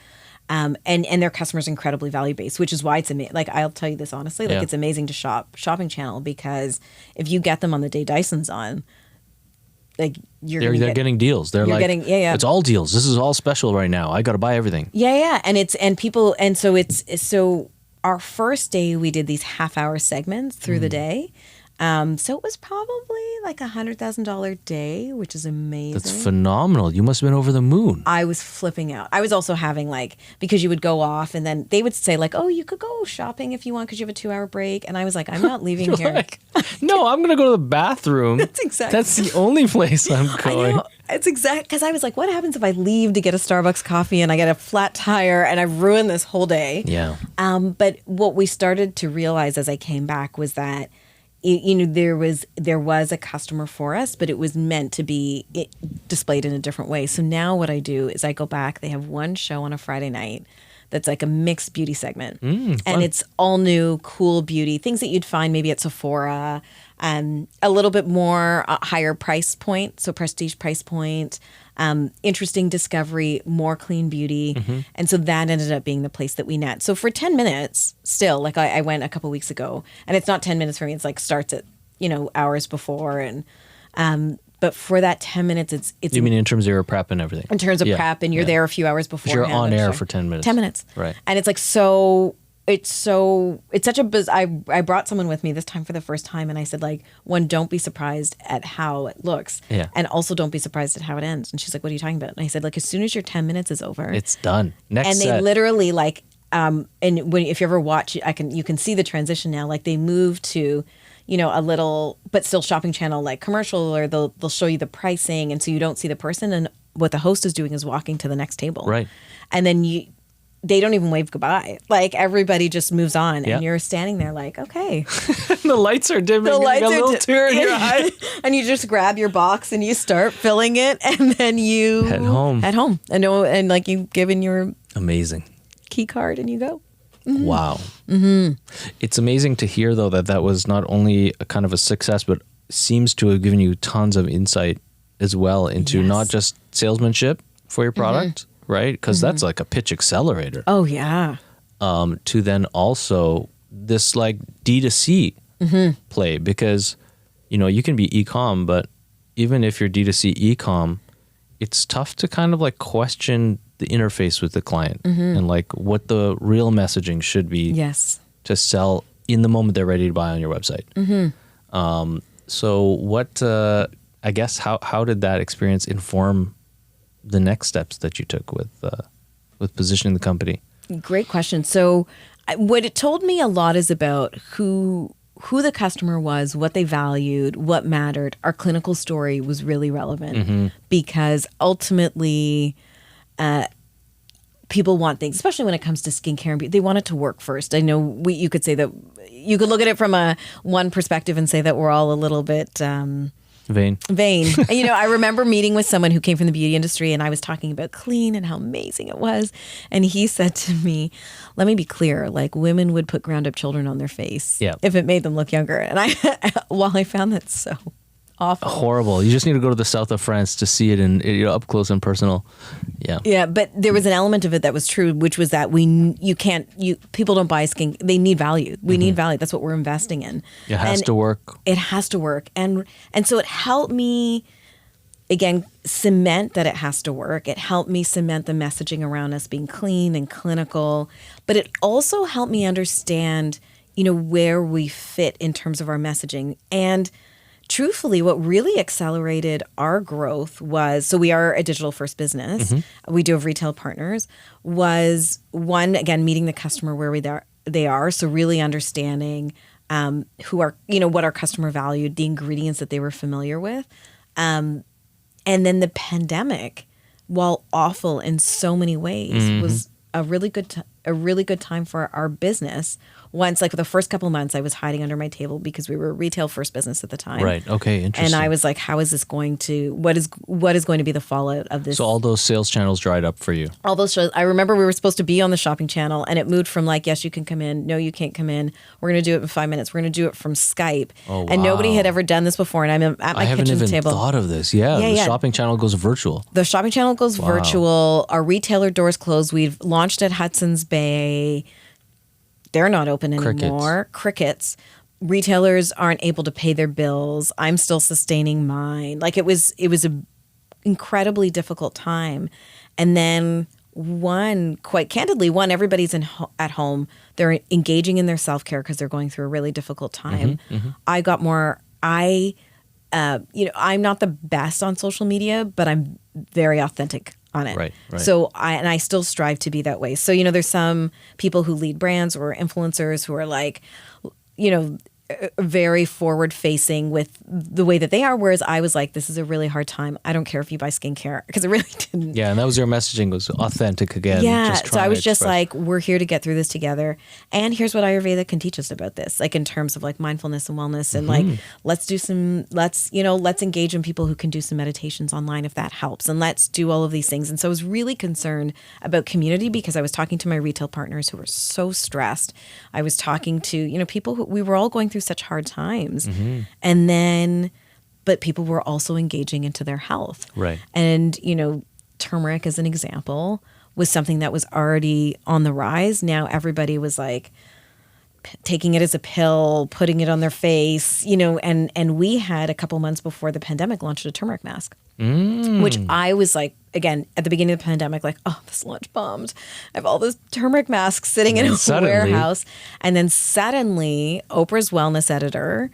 And their customers are incredibly value-based, which is why it's amazing. Like, I'll tell you this honestly, like it's amazing to shopping channel, because if you get them on the day Dyson's on, like they're getting deals. They're like, it's all deals. This is all special right now. I got to buy everything. Yeah. So our first day we did these half-hour segments through the day. So it was probably like $100,000 day, which is amazing. That's phenomenal. You must have been over the moon. I was flipping out. I was also having because you would go off and then they would say like, oh, you could go shopping if you want because you have a 2-hour break. And I was like, I'm not leaving here. No, I'm going to go to the bathroom. That's the only place I'm going. I know. It's exact, because I was like, what happens if I leave to get a Starbucks coffee and I get a flat tire and I ruin this whole day? Yeah. But what we started to realize as I came back was that there was a customer for us, but it was meant to be displayed in a different way. So now what I do is I go back. They have one show on a Friday night that's like a mixed beauty segment. And it's all new, cool beauty, things that you'd find maybe at Sephora, a little bit more higher price point, so prestige price point, interesting discovery, more clean beauty. And so that ended up being the place that we net. So for 10 minutes still, like I went a couple weeks ago, and it's not 10 minutes for me. It's like starts at, hours before. And, but for that 10 minutes, it's. You mean in terms of your prep and everything? In terms of prep, and you're there a few hours before. You're on air for 10 minutes. 10 minutes. Right. And it's like it's such a I brought someone with me this time for the first time, and I said, like, one, don't be surprised at how it looks, and also don't be surprised at how it ends. And she's like, what are you talking about? And I said, like, as soon as your 10 minutes is over, it's done. Next and set. They literally and if you ever watch, you can see the transition now. Like, they move to a little but still shopping channel like commercial, or they'll show you the pricing, and so you don't see the person, and what the host is doing is walking to the next table, right? And then they don't even wave goodbye. Like, everybody just moves on, and you're standing there like, okay. The lights are dimming. The lights are a little tear in your eye. And you just grab your box and you start filling it, and then you head home. And like, you give in your amazing key card and you go. Wow. It's amazing to hear, though, that was not only a kind of a success, but seems to have given you tons of insight as well into not just salesmanship for your product, right? Because that's like a pitch accelerator. Oh, yeah. To then also this like D2C play, because, you can be e-com, but even if you're D2C e-com, it's tough to kind of like question the interface with the client and like what the real messaging should be to sell in the moment they're ready to buy on your website. So what, I guess, how did that experience inform the next steps that you took with positioning the company? Great question. So what it told me a lot is about who the customer was, what they valued, what mattered. Our clinical story was really relevant because ultimately people want things, especially when it comes to skincare and beauty, they want it to work first. I know you could say that, you could look at it from one perspective and say that we're all a little bit vain. You know, I remember meeting with someone who came from the beauty industry, and I was talking about clean and how amazing it was. And he said to me, let me be clear, like women would put ground up children on their face if it made them look younger. And while I found that so awful. Horrible. You just need to go to the south of France to see it in up close and personal. Yeah, but there was an element of it that was true, which was that people don't buy skin. They need value. We need value. That's what we're investing in. It has to work. It has to work. And so it helped me, again, cement that it has to work. It helped me cement the messaging around us being clean and clinical. But it also helped me understand, where we fit in terms of our messaging. And truthfully, what really accelerated our growth was, so we are a digital first business. We do have retail partners, was one, again, meeting the customer where they are. So really understanding what our customer valued, the ingredients that they were familiar with. And then the pandemic, while awful in so many ways, was a really good time for our business. Once, like the first couple of months, I was hiding under my table because we were a retail first business at the time. Right. Okay. Interesting. And I was like, how is this going to, what is going to be the fallout of this? So all those sales channels dried up for you. All those shows. I remember we were supposed to be on the shopping channel, and it moved from like, yes, you can come in. No, you can't come in. We're going to do it in 5 minutes. We're going to do it from Skype. Oh, wow. And nobody had ever done this before. And I'm at my kitchen table. I haven't even thought of this. The shopping channel goes virtual. The shopping channel goes virtual. Our retailer doors closed. We've launched at Hudson's Bay. They're not open anymore. Crickets. Retailers aren't able to pay their bills. I'm still sustaining mine. Like it was a incredibly difficult time. And then quite candidly, everybody's at home. They're engaging in their self-care because they're going through a really difficult time. I got more, I'm not the best on social media, but I'm very authentic on it. Right. So I still strive to be that way. So, there's some people who lead brands or influencers who are like, very forward facing with the way that they are. Whereas I was like, this is a really hard time. I don't care if you buy skincare, because it really didn't. Yeah. And that was your messaging, was authentic again. Yeah. So I was just like, we're here to get through this together. And here's what Ayurveda can teach us about this, like in terms of like mindfulness and wellness, and like, let's engage in people who can do some meditations online if that helps. And let's do all of these things. And so I was really concerned about community, because I was talking to my retail partners who were so stressed. I was talking to, people who we were all going through such hard times. And then, but people were also engaging into their health. Right. And, turmeric as an example was something that was already on the rise. Now everybody was like taking it as a pill, putting it on their face, and we had a couple months before the pandemic launched a turmeric mask, which I was like, again, at the beginning of the pandemic, like, oh, this launch bombed. I have all this turmeric masks sitting in a warehouse. And then suddenly Oprah's wellness editor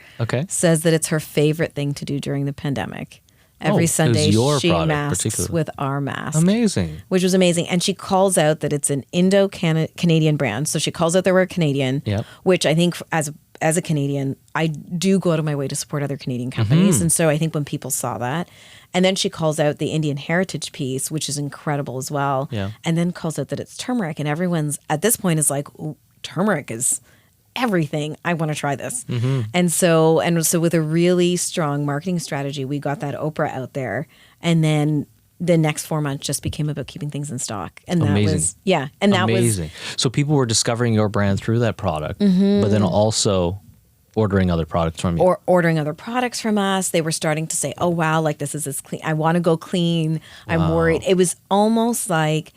says that it's her favorite thing to do during the pandemic. Every Sunday she masks with our mask. Amazing. Which was amazing. And she calls out that it's an Indo-Canadian brand. So she calls out that we're a Canadian, which I think as a Canadian, I do go out of my way to support other Canadian companies. And so I think when people saw that, and then she calls out the Indian heritage piece, which is incredible as well. Yeah. And then calls out that it's turmeric. And everyone's at this point is like, turmeric is everything. I want to try this. And so with a really strong marketing strategy, we got that Oprah out there. And then the next 4 months just became about keeping things in stock. And that was, and that amazing. So people were discovering your brand through that product, but then also ordering other products from you. Or ordering other products from us. They were starting to say, oh, wow, like this is as clean. I want to go clean. I'm worried. It was almost like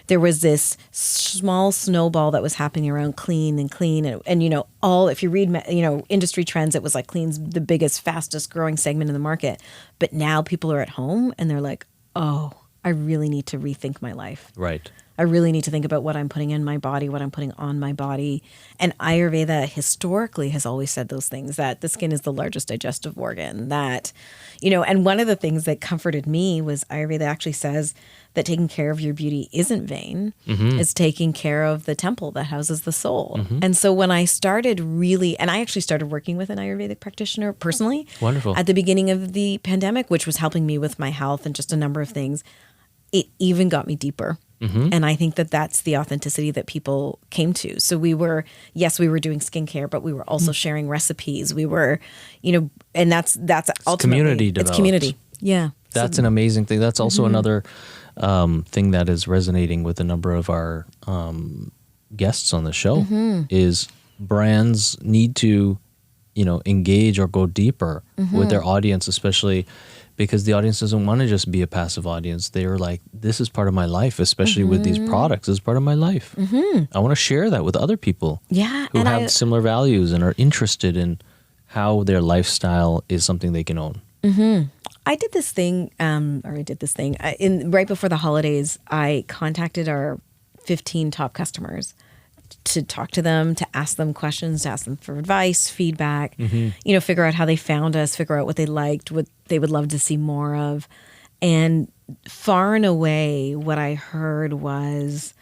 there was this small snowball that was happening around clean. And you know, if you read, you know, industry trends, it was like clean's the biggest, fastest growing segment in the market. But now people are at home and they're like, oh, I really need to rethink my life. Right. I really need to think about what I'm putting in my body, what I'm putting on my body. And Ayurveda historically has always said those things, that the skin is the largest digestive organ, that, you know, and one of the things that comforted me was Ayurveda actually says that taking care of your beauty isn't vain. It's taking care of the temple that houses the soul. And so when I started and I actually started working with an Ayurvedic practitioner personally. Wonderful. At the beginning of the pandemic, which was helping me with my health and just a number of things, it even got me deeper. And I think that that's the authenticity that people came to. So we were doing skincare, but we were also sharing recipes. We were, you know, and that's ultimately community developed. It's community. Yeah. That's an amazing thing. That's also another thing that is resonating with a number of our guests on the show is brands need to, you know, engage or go deeper with their audience, especially because the audience doesn't want to just be a passive audience. They're like, this is part of my life, especially with these products. This is part of my life. I want to share that with other people who have similar values and are interested in how their lifestyle is something they can own. I did this thing, right before the holidays. I contacted our 15 top customers to talk to them, to ask them questions, to ask them for advice, feedback, you know, figure out how they found us, figure out what they liked, what they would love to see more of. And far and away, what I heard was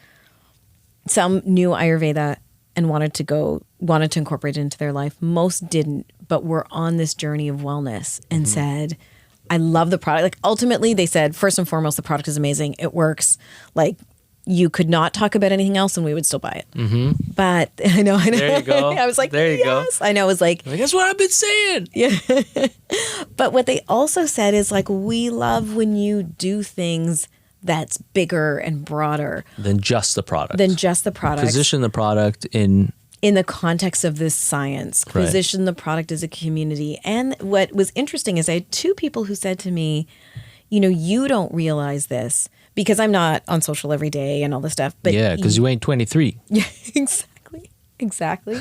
some knew Ayurveda and wanted to incorporate it into their life. Most didn't, but were on this journey of wellness and said, I love the product. Like ultimately they said, first and foremost, the product is amazing. It works. Like you could not talk about anything else and we would still buy it. But I know. There you go. I was like, there you go. I know. It was like, that's what I've been saying. Yeah. But what they also said is like, we love when you do things that's bigger and broader than just the product. Position the product in the context of this science. Position the product as a community. And what was interesting is I had two people who said to me, you know, you don't realize this because I'm not on social every day and all this stuff. But yeah, because you ain't 23. Yeah, exactly.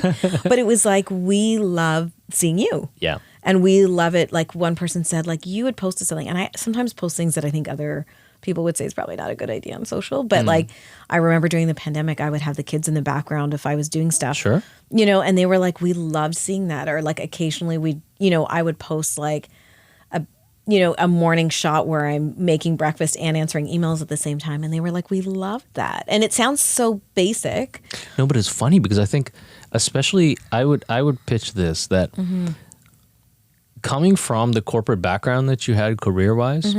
But it was like, we love seeing you. Yeah. And we love it. Like one person said, like you had posted something. And I sometimes post things that I think other people would say is probably not a good idea on social. But like, I remember during the pandemic, I would have the kids in the background if I was doing stuff. Sure. You know, and they were like, we loved seeing that. Or like occasionally I would post like a morning shot where I'm making breakfast and answering emails at the same time. And they were like, we love that. And it sounds so basic. No, but it's funny because I think especially I would pitch this that coming from the corporate background that you had career-wise,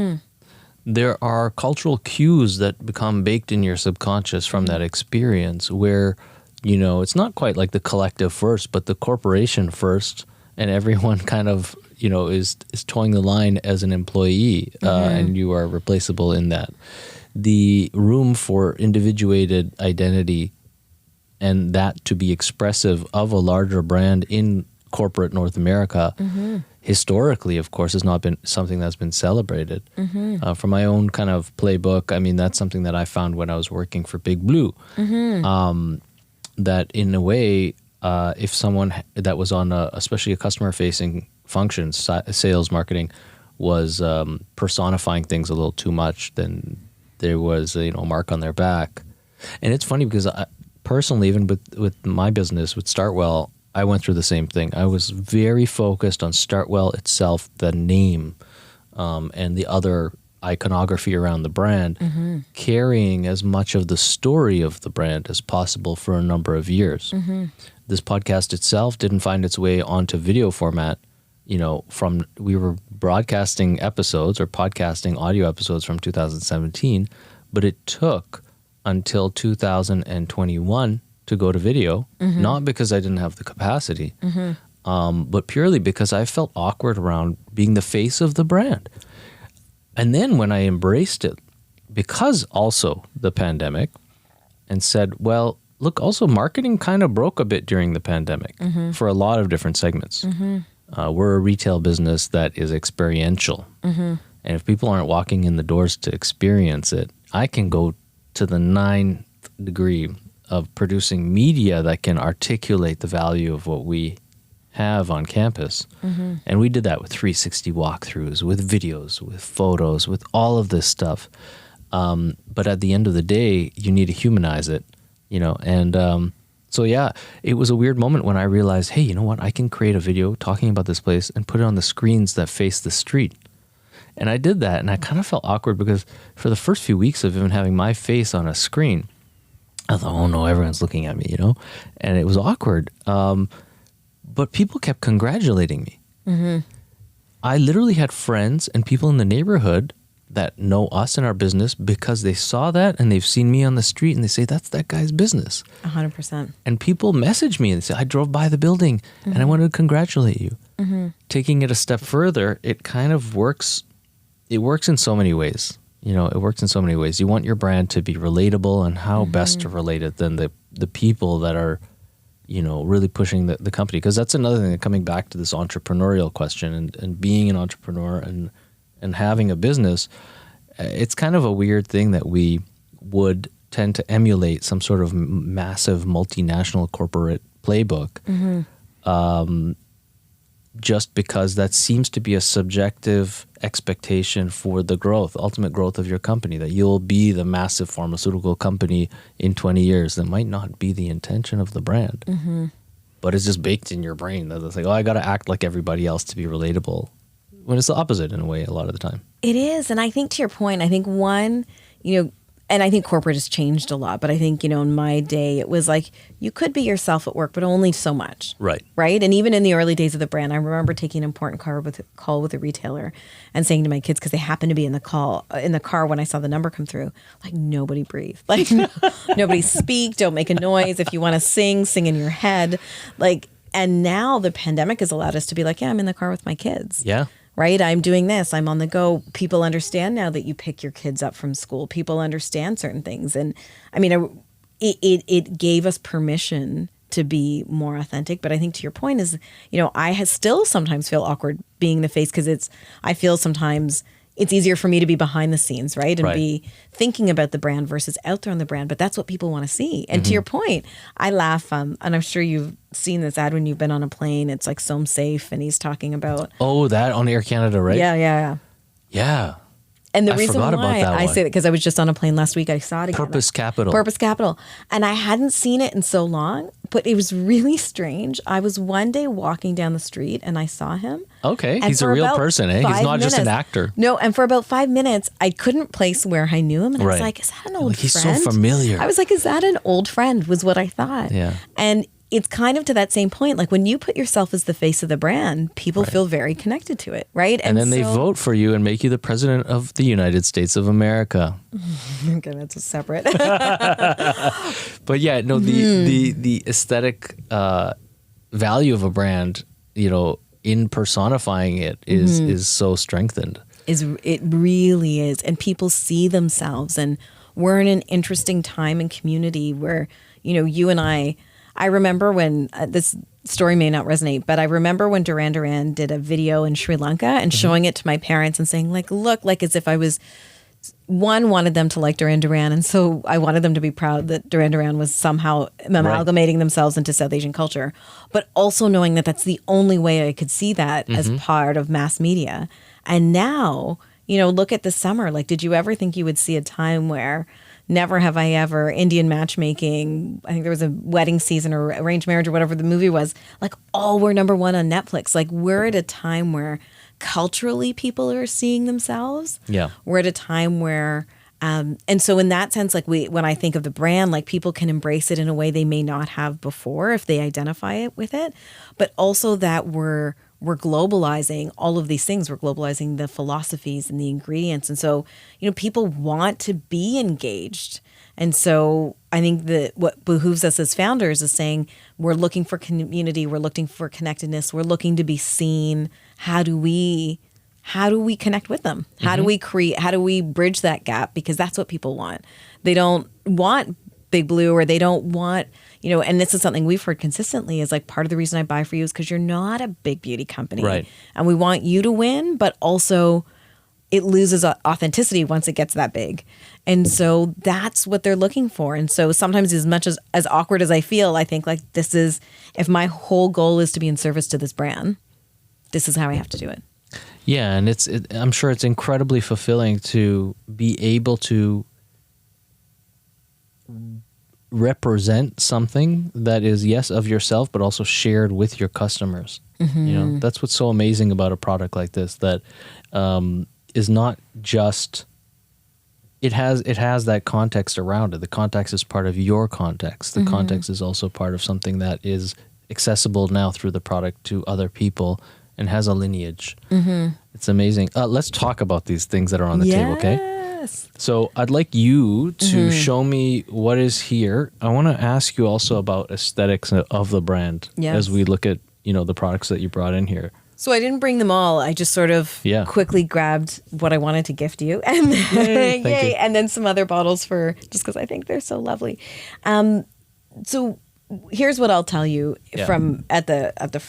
there are cultural cues that become baked in your subconscious from that experience where, you know, it's not quite like the collective first, but the corporation first, and everyone kind of, you know, is towing the line as an employee, and you are replaceable in that. The room for individuated identity and that to be expressive of a larger brand in corporate North America, historically, of course, has not been something that's been celebrated. From my own kind of playbook, I mean, that's something that I found when I was working for Big Blue, that in a way, if someone that was on especially a customer-facing function, sales, marketing, was personifying things a little too much, then there was a mark on their back. And it's funny because I personally, even with my business, with StartWell, I went through the same thing. I was very focused on StartWell itself, the name, and the other iconography around the brand, carrying as much of the story of the brand as possible for a number of years. This podcast itself didn't find its way onto video format. We were broadcasting episodes or podcasting audio episodes from 2017, but it took until 2021 to go to video, not because I didn't have the capacity, but purely because I felt awkward around being the face of the brand. And then when I embraced it, because also the pandemic, and said, well, look, also marketing kind of broke a bit during the pandemic for a lot of different segments. We're a retail business that is experiential. And if people aren't walking in the doors to experience it, I can go to the 9th degree of producing media that can articulate the value of what we have on campus. And we did that with 360 walkthroughs, with videos, with photos, with all of this stuff. But at the end of the day, you need to humanize it, and so yeah, it was a weird moment when I realized, hey, you know what? I can create a video talking about this place and put it on the screens that face the street. And I did that, and I kind of felt awkward because for the first few weeks of even having my face on a screen, I thought, oh no, everyone's looking at me, and it was awkward. But people kept congratulating me. I literally had friends and people in the neighborhood that know us and our business because they saw that and they've seen me on the street and they say, that's that guy's business. 100%. And people message me and say, I drove by the building and I wanted to congratulate you. Taking it a step further, it kind of works. It works in so many ways. It works in so many ways. You want your brand to be relatable, and how best to relate it than the people that are, really pushing the company. Because that's another thing, coming back to this entrepreneurial question and being an entrepreneur and having a business, it's kind of a weird thing that we would tend to emulate some sort of massive multinational corporate playbook, just because that seems to be a subjective expectation for the ultimate growth of your company, that you'll be the massive pharmaceutical company in 20 years. That might not be the intention of the brand, but it's just baked in your brain that it's like, oh, I got to act like everybody else to be relatable. When it's the opposite in a way a lot of the time. It is. And I think to your point, I think one, and I think corporate has changed a lot, but I think, in my day, it was like you could be yourself at work, but only so much. Right. Right. And even in the early days of the brand, I remember taking an important call with a retailer and saying to my kids, because they happened to be in the car when I saw the number come through, like, nobody breathe. Like, nobody speak, don't make a noise. If you want to sing in your head. Like, and now the pandemic has allowed us to be like, yeah, I'm in the car with my kids. Yeah. Right? I'm doing this. I'm on the go. People understand now that you pick your kids up from school. People understand certain things. And I mean, it gave us permission to be more authentic. But I think to your point is, I still sometimes feel awkward being the face because I feel sometimes it's easier for me to be behind the scenes, right? And be thinking about the brand versus out there on the brand. But that's what people want to see. And to your point, I laugh, and I'm sure you've seen this ad when you've been on a plane. It's like So Safe, and he's talking about... Oh, that on Air Canada, right? Yeah. And the reason why I say that, because I was just on a plane last week, I saw it again. Purpose Capital. And I hadn't seen it in so long, but it was really strange. I was one day walking down the street and I saw him. Okay, he's a real person, eh? He's not just an actor. No, and for about 5 minutes, I couldn't place where I knew him. And I was like, is that an old friend? He's so familiar. I was like, is that an old friend, was what I thought. Yeah. And it's kind of to that same point. Like when you put yourself as the face of the brand, people feel very connected to it, right? And then they vote for you and make you the president of the United States of America. Okay, that's a separate. But yeah, no, the aesthetic value of a brand, in personifying it is so strengthened. It really is. And people see themselves. And we're in an interesting time and community where, you and I remember when this story may not resonate, but I remember when Duran Duran did a video in Sri Lanka and showing it to my parents and saying, like, look, like as if I was, wanted them to like Duran Duran. And so I wanted them to be proud that Duran Duran was somehow amalgamating themselves into South Asian culture, but also knowing that that's the only way I could see that as part of mass media. And now, look at the summer. Like, did you ever think you would see a time where Never Have I Ever, Indian matchmaking, I think there was a wedding season or arranged marriage or whatever the movie was, like all were number one on Netflix. Like we're at a time where culturally people are seeing themselves. Yeah. We're at a time where, and so in that sense, like when I think of the brand, like people can embrace it in a way they may not have before if they identify it with it, but also that we're globalizing all of these things. We're globalizing the philosophies and the ingredients. And so, people want to be engaged. And so I think that what behooves us as founders is saying, we're looking for community, we're looking for connectedness, we're looking to be seen. How do we connect with them? How do we bridge that gap? Because that's what people want. They don't want Big Blue, or they don't want, and this is something we've heard consistently is like part of the reason I buy for you is because you're not a big beauty company. Right. And we want you to win, but also it loses authenticity once it gets that big. And so that's what they're looking for. And so sometimes as much as awkward as I feel, I think like this is, if my whole goal is to be in service to this brand, this is how I have to do it. Yeah, and I'm sure it's incredibly fulfilling to be able to represent something that is, yes, of yourself, but also shared with your customers. You know, that's what's so amazing about a product like this, that is not just, it has that context around it. The context is part of your context. The context is also part of something that is accessible now through the product to other people and has a lineage. It's amazing. Let's talk about these things that are on the table, okay? Yes. So I'd like you to show me what is here. I want to ask you also about aesthetics of the brand as we look at, you know, the products that you brought in here. So I didn't bring them all. I just sort of quickly grabbed what I wanted to gift you, and then, and then some other bottles for, just because I think they're so lovely. So here's what I'll tell you from at the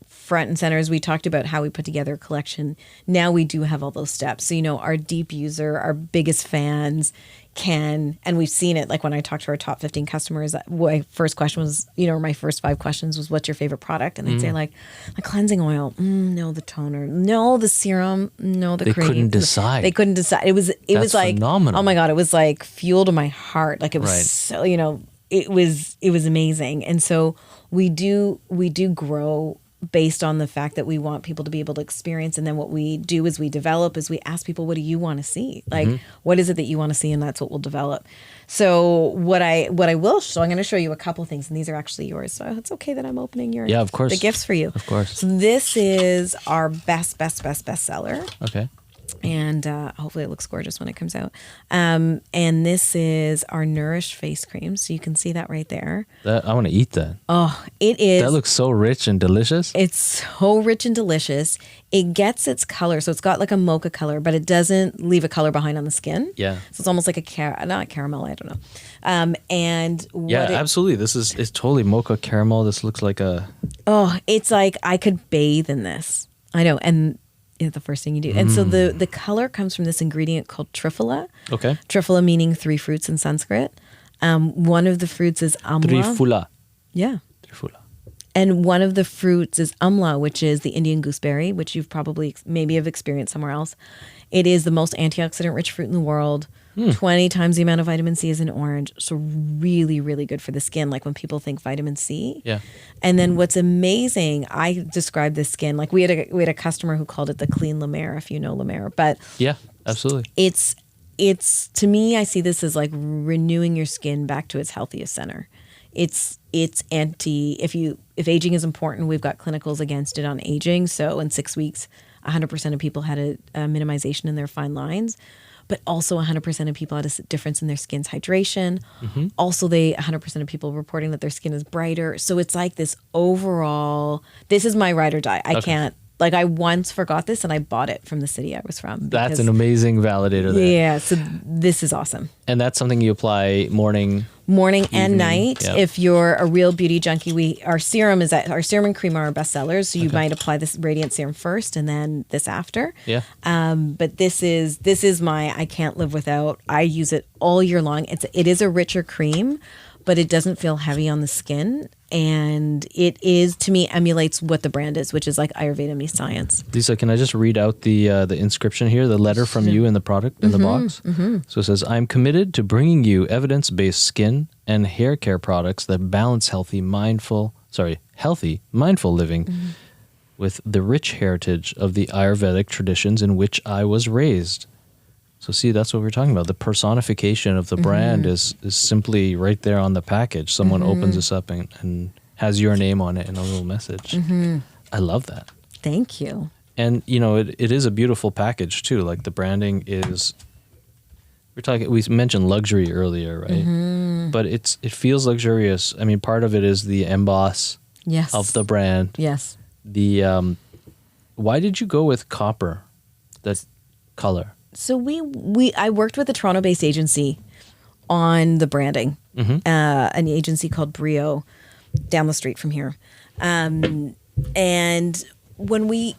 front and center, as we talked about how we put together a collection. Now we do have all those steps. So, you know, our deep user, our biggest fans can, and we've seen it, like when I talked to our top 15 customers, my first question was, you know, my first 5 questions was, what's your favorite product? And they'd say like, the cleansing oil, no, the toner, no, the serum, no, the cream. They couldn't decide. They couldn't decide. It was like, phenomenal. Oh my God, it was like fuel to my heart. Like it was so, you know, it was amazing. And so we do grow based on the fact that we want people to be able to experience. And then what we do is we develop, is we ask people, what do you want to see? Like, what is it that you want to see? And that's what we'll develop. So what I will show, I'm going to show you a couple things, and these are actually yours. So it's okay that I'm opening of course, the gifts for you. Of course. So this is our best seller. Okay. And hopefully it looks gorgeous when it comes out. And this is our Nourish face cream. So you can see that right there. I want to eat that. Oh, it is. That looks so rich and delicious. It's so rich and delicious. It gets its color. So it's got like a mocha color, but it doesn't leave a color behind on the skin. Yeah. So it's almost like not caramel, I don't know. Absolutely. It's totally mocha caramel. This looks like it's like I could bathe in this. I know. And the first thing you do. And so the color comes from this ingredient called triphala. Okay. Triphala meaning 3 fruits in Sanskrit. One of the fruits is amla. Trifula. Yeah. Trifula. And one of the fruits is amla, which is the Indian gooseberry, which you've probably maybe have experienced somewhere else. It is the most antioxidant rich fruit in the world. 20 times the amount of vitamin C is in orange. So really, really good for the skin. Like when people think vitamin C. Yeah. And then what's amazing, I describe this skin, like we had a customer who called it the clean La Mer, if you know La Mer. But yeah, absolutely. It's to me, I see this as like renewing your skin back to its healthiest center. It's if aging is important, we've got clinicals against it on aging. So in 6 weeks, 100% of people had a minimization in their fine lines. But also 100% of people had a difference in their skin's hydration. Also, 100% of people reporting that their skin is brighter. So it's like this overall, this is my ride or die. I can't, like I once forgot this and I bought it from the city I was from. That's an amazing validator there. Yeah, so this is awesome. And that's something you apply morning and night. Yep. If you're a real beauty junkie, our serum and cream are our best sellers. So you might apply this radiant serum first and then this after. Yeah. But this is my, I can't live without. I use it all year long. It is a richer cream, but it doesn't feel heavy on the skin. And it is, to me, emulates what the brand is, which is like Ayurveda meets science. Lisa, can I just read out the inscription here, the letter from you in the product, in the box? So it says, I'm committed to bringing you evidence-based skin and hair care products that balance healthy, mindful living with the rich heritage of the Ayurvedic traditions in which I was raised. So see, that's what we're talking about. The personification of the brand is simply right there on the package. Someone opens this up and has your name on it in a little message. I love that. Thank you. And, you know, it is a beautiful package, too. Like the branding is, we mentioned luxury earlier, right? But it feels luxurious. I mean, part of it is the emboss of the brand. Yes. Why did you go with copper, that color? So I worked with a Toronto-based agency on the branding, an agency called Brio down the street from here. And when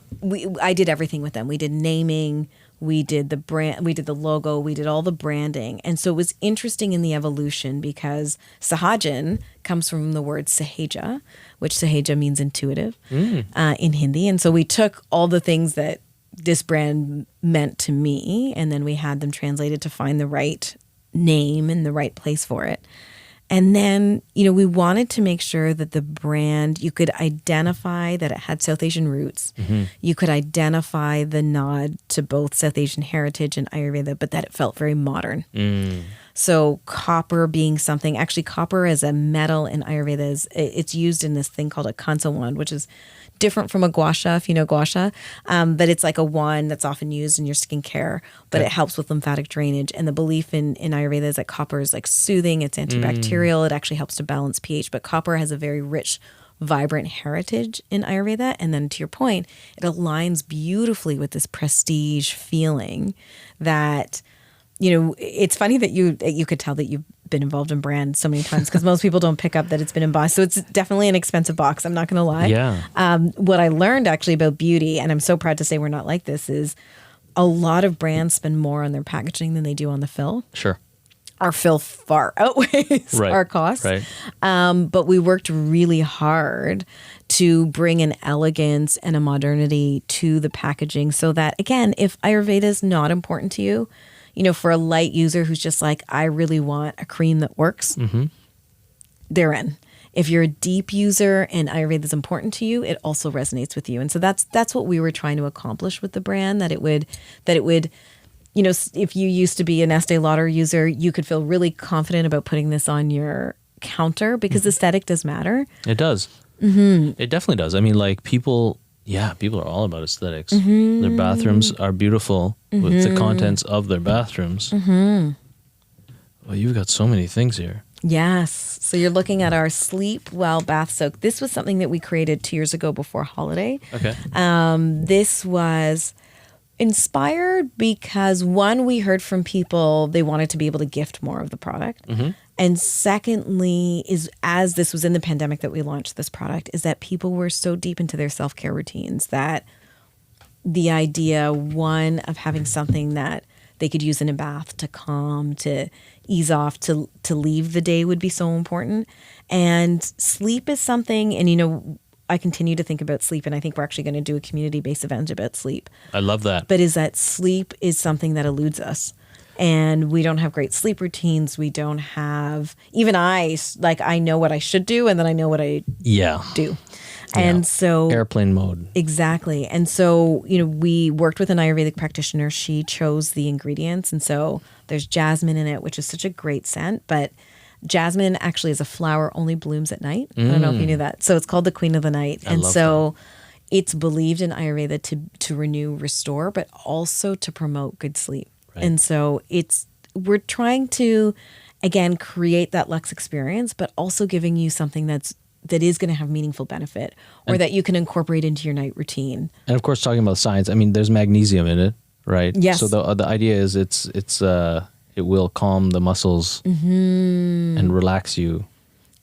I did everything with them. We did naming, We did the brand, we did the logo, we did all the branding. And so it was interesting in the evolution because Sahajan comes from the word Sahaja, which Sahaja means intuitive in Hindi. And so we took all the things that this brand meant to me, and then we had them translated to find the right name and the right place for it. And then, we wanted to make sure that the brand, you could identify that it had South Asian roots. You could identify the nod to both South Asian heritage and Ayurveda, but that it felt very modern. So copper being something, actually copper as a metal in Ayurveda, it's used in this thing called a kansa wand, which is different from a gua sha, if you know gua sha. But it's like a wand that's often used in your skincare, but it helps with lymphatic drainage. And the belief in Ayurveda is that copper is like soothing, it's antibacterial, it actually helps to balance pH. But copper has a very rich, vibrant heritage in Ayurveda. And then to your point, it aligns beautifully with this prestige feeling that, it's funny that you could tell that you've been involved in brand so many times because most people don't pick up that it's been embossed. So it's definitely an expensive box. I'm not going to lie. Yeah. What I learned actually about beauty, and I'm so proud to say we're not like this, is a lot of brands spend more on their packaging than they do on the fill. Sure. Our fill far outweighs our costs. Right. But we worked really hard to bring an elegance and a modernity to the packaging so that, again, if Ayurveda is not important to you, for a light user who's just like, I really want a cream that works, they're in. If you're a deep user and Ayurveda is important to you, it also resonates with you. And so that's what we were trying to accomplish with the brand, that it would, if you used to be an Estee Lauder user, you could feel really confident about putting this on your counter because aesthetic does matter. It does. It definitely does. I mean, like people are all about aesthetics. Their bathrooms are beautiful with the contents of their bathrooms. Well, you've got so many things here. Yes. So you're looking at our Sleep Well Bath Soak. This was something that we created 2 years ago before holiday. Okay. This was inspired because, one, we heard from people they wanted to be able to gift more of the product. And secondly, is as this was in the pandemic that we launched this product, is that people were so deep into their self-care routines that the idea, one, of having something that they could use in a bath to calm, to ease off, to leave the day would be so important. And sleep is something, and I continue to think about sleep, and I think we're actually going to do a community-based event about sleep. I love that. But is that sleep is something that eludes us. And we don't have great sleep routines. We don't have, even I know what I should do, and then I know what I do. And so airplane mode. Exactly. And so, we worked with an Ayurvedic practitioner. She chose the ingredients. And so there's jasmine in it, which is such a great scent. But jasmine actually is a flower, only blooms at night. I don't know if you knew that. So it's called the Queen of the Night. And so it's believed in Ayurveda to renew, restore, but also to promote good sleep. Right. And so we're trying to, again, create that luxe experience, but also giving you something that is going to have meaningful benefit, or that you can incorporate into your night routine. And of course, talking about science, I mean, there's magnesium in it, right? Yes. So the idea is it will calm the muscles and relax you.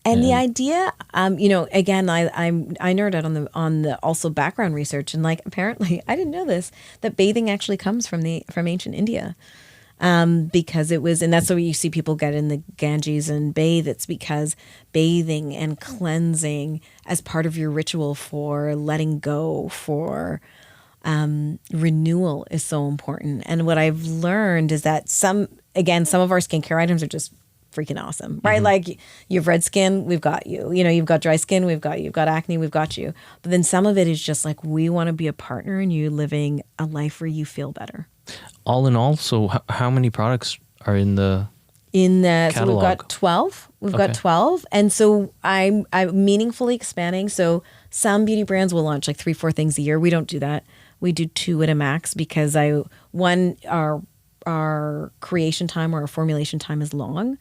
And the idea, again, I nerd out on the also background research, and apparently I didn't know this, that bathing actually comes from ancient India, because it was, and that's why you see people get in the Ganges and bathe. It's because bathing and cleansing as part of your ritual for letting go, for renewal is so important. And what I've learned is that some of our skincare items are just freaking awesome, right? Like you have red skin, we've got you. You've got dry skin, we've got you. You've got acne, we've got you. But then some of it is just like, we want to be a partner in you living a life where you feel better. All in all, so how many products are in the catalog? So we've got 12. We've got 12. And so I'm meaningfully expanding. So some beauty brands will launch 3-4 things a year. We don't do that. We do 2 at a max because our creation time or our formulation time is long.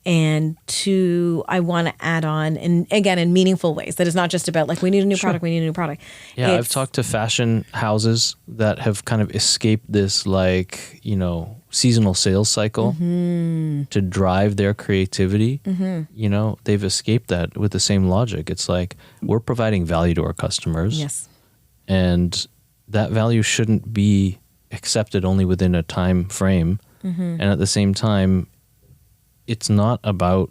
And 2, I want to add on, and again, in meaningful ways. That is not just about we need a new product, we need a new product. Yeah, I've talked to fashion houses that have kind of escaped this seasonal sales cycle to drive their creativity. They've escaped that with the same logic. It's like, we're providing value to our customers. Yes. And that value shouldn't be accepted only within a time frame. And at the same time, it's not about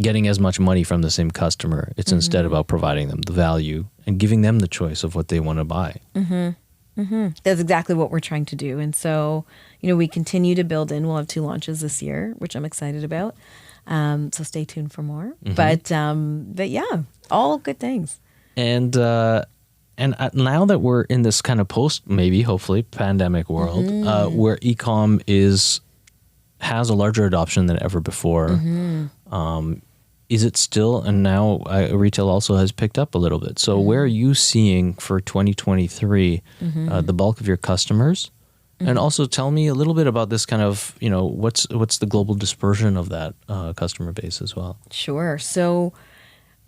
getting as much money from the same customer. It's instead about providing them the value and giving them the choice of what they want to buy. That's exactly what we're trying to do. And so, we continue to build in. We'll have 2 launches this year, which I'm excited about. So stay tuned for more. But yeah, all good things. And now that we're in this kind of hopefully pandemic world, where e-com has a larger adoption than ever before, is it still, and now retail also has picked up a little bit. So where are you seeing for 2023 the bulk of your customers? And also tell me a little bit about this kind of, what's the global dispersion of that customer base as well? Sure. So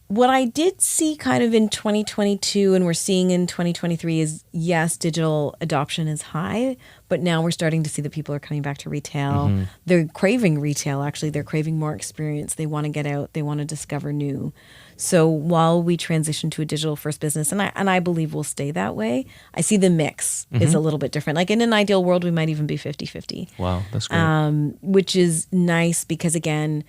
what I did see kind of in 2022 and we're seeing in 2023 is, yes, digital adoption is high, but now we're starting to see that people are coming back to retail. They're craving retail, actually. They're craving more experience. They want to get out. They want to discover new. So while we transition to a digital first business, and I believe we'll stay that way, I see the mix is a little bit different. Like in an ideal world, we might even be 50-50. Wow, that's great. Which is nice because, again,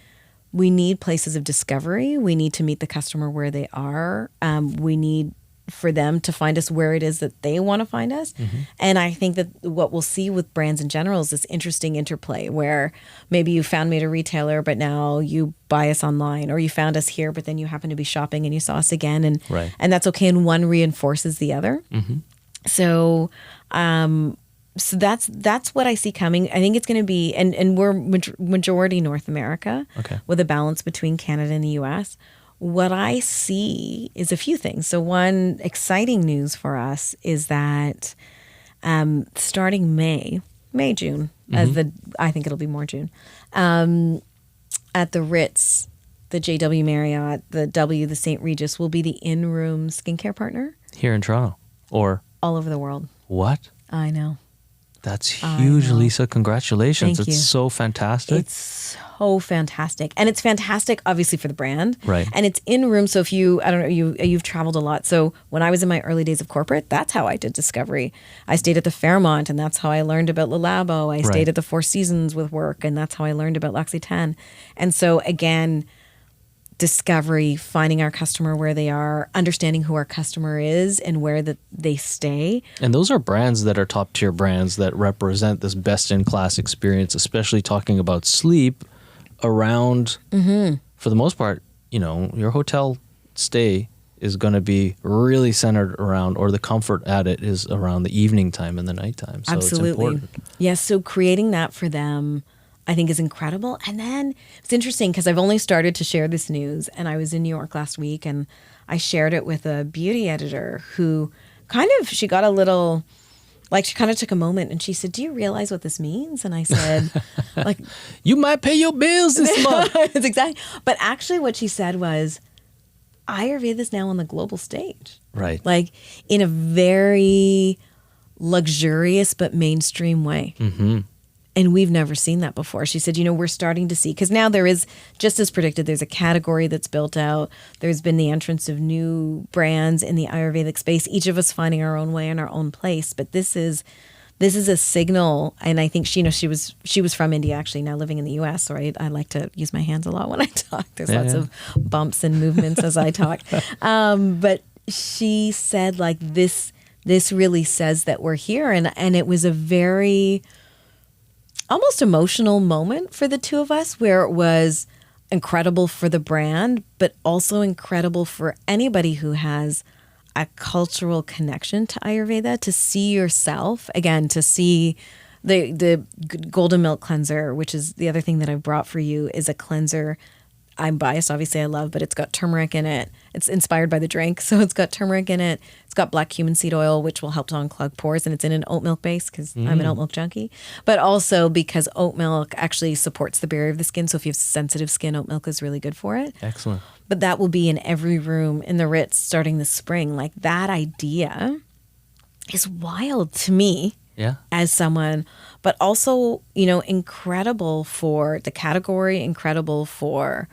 we need places of discovery. We need to meet the customer where they are. We need for them to find us where it is that they want to find us. And I think that what we'll see with brands in general is this interesting interplay where maybe you found me at a retailer, but now you buy us online, or you found us here, but then you happen to be shopping and you saw us again. And that's okay. And one reinforces the other. So, so that's what I see coming. I think it's going to be, and we're majority North America with a balance between Canada and the US. What I see is a few things. So one exciting news for us is that starting June, I think it'll be more June, at the Ritz, the JW Marriott, the W, the St. Regis will be the in-room skincare partner. Here in Toronto or? All over the world. What? I know. That's huge, Lisa. Congratulations. Thank you. It's so fantastic. It's so fantastic. And it's fantastic, obviously, for the brand. Right. And it's in room. So if you've traveled a lot. So when I was in my early days of corporate, that's how I did discovery. I stayed at the Fairmont, and that's how I learned about Le Labo. I stayed at the Four Seasons with work, and that's how I learned about L'Occitane. And so, again, discovery, finding our customer where they are, understanding who our customer is and where that they stay. And those are brands that are top tier brands that represent this best in class experience, especially talking about sleep around, for the most part, your hotel stay is going to be really centered around, or the comfort at it is around the evening time and the nighttime. So Absolutely. It's important. Yes. So creating that for them, I think is incredible. And then it's interesting because I've only started to share this news, and I was in New York last week and I shared it with a beauty editor who she got a little, she kind of took a moment and she said, "Do you realize what this means?" And I said, you might pay your bills this month. It's exactly. But actually what she said was, Ayurveda is now on the global stage. Right. In a very luxurious but mainstream way. And we've never seen that before. She said, we're starting to see, because now there is, just as predicted, there's a category that's built out. There's been the entrance of new brands in the Ayurvedic space, each of us finding our own way and our own place. But this is a signal. And I think she was from India, actually, now living in the US. So I like to use my hands a lot when I talk. There's lots of bumps and movements as I talk. But she said, this really says that we're here. And it was a very almost emotional moment for the two of us, where it was incredible for the brand, but also incredible for anybody who has a cultural connection to Ayurveda, to see yourself, again, to see the golden milk cleanser, which is the other thing that I've brought for you, is a cleanser I'm biased, obviously I love, but it's got turmeric in it. It's inspired by the drink, so it's got turmeric in it. It's got black cumin seed oil, which will help to unclog pores, and it's in an oat milk base because I'm an oat milk junkie. But also because oat milk actually supports the barrier of the skin, so if you have sensitive skin, oat milk is really good for it. Excellent. But that will be in every room in the Ritz starting this spring. Like, that idea is wild to me. Yeah. As someone, but also, incredible for the category, incredible for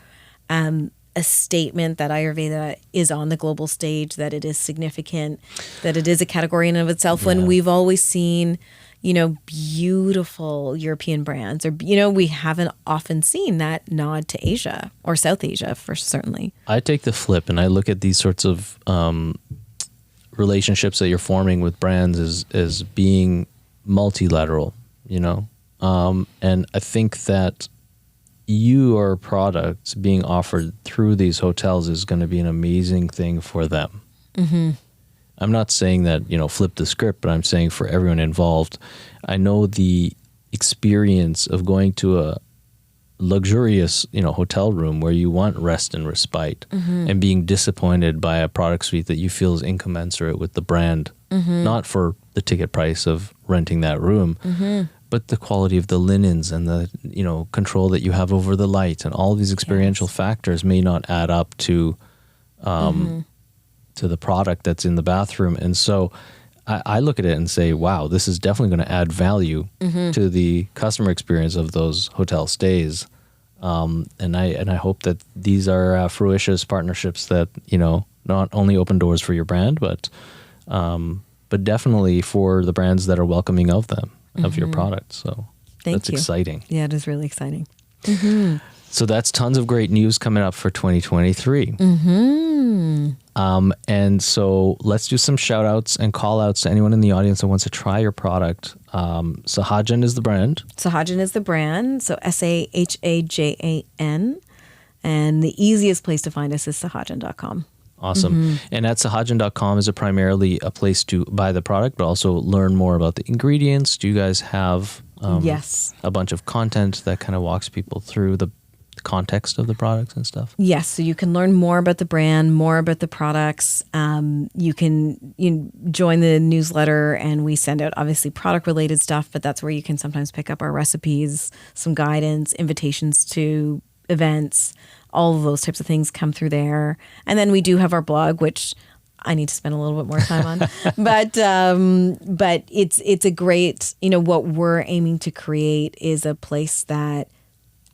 a statement that Ayurveda is on the global stage, that it is significant, that it is a category in and of itself. When we've always seen beautiful European brands, or, we haven't often seen that nod to Asia or South Asia for certainly. I take the flip and I look at these sorts of relationships that you're forming with brands as being multilateral, and I think that your products being offered through these hotels is going to be an amazing thing for them. Mm-hmm. I'm not saying that, flip the script, but I'm saying for everyone involved. I know the experience of going to a luxurious, hotel room where you want rest and respite, and being disappointed by a product suite that you feel is incommensurate with the brand, not for the ticket price of renting that room, but the quality of the linens and the, control that you have over the light, and all these experiential factors may not add up to the product that's in the bathroom. And so I look at it and say, wow, this is definitely going to add value to the customer experience of those hotel stays. And I hope that these are fruitious partnerships that, not only open doors for your brand, but definitely for the brands that are welcoming of them, of your product. So that's exciting. Yeah, it is really exciting. So that's tons of great news coming up for 2023. And so let's do some shout outs and call outs to anyone in the audience that wants to try your product. Sahajan is the brand. Sahajan is the brand. So Sahajan. And the easiest place to find us is sahajan.com. Awesome. And at sahajan.com, is it primarily a place to buy the product, but also learn more about the ingredients? Do you guys have yes, a bunch of content that kind of walks people through the context of the products and stuff? Yes. So you can learn more about the brand, more about the products. You can join the newsletter, and we send out obviously product related stuff, but that's where you can sometimes pick up our recipes, some guidance, invitations to events. All of those types of things come through there. And then we do have our blog, which I need to spend a little bit more time on. But it's a great, what we're aiming to create is a place that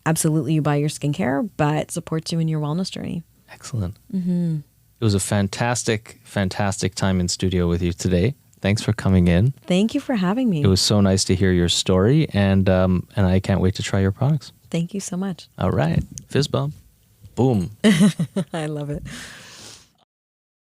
absolutely you buy your skincare, but supports you in your wellness journey. Excellent. It was a fantastic, fantastic time in studio with you today. Thanks for coming in. Thank you for having me. It was so nice to hear your story, and I can't wait to try your products. Thank you so much. All right. Fizz bump. Boom. I love it.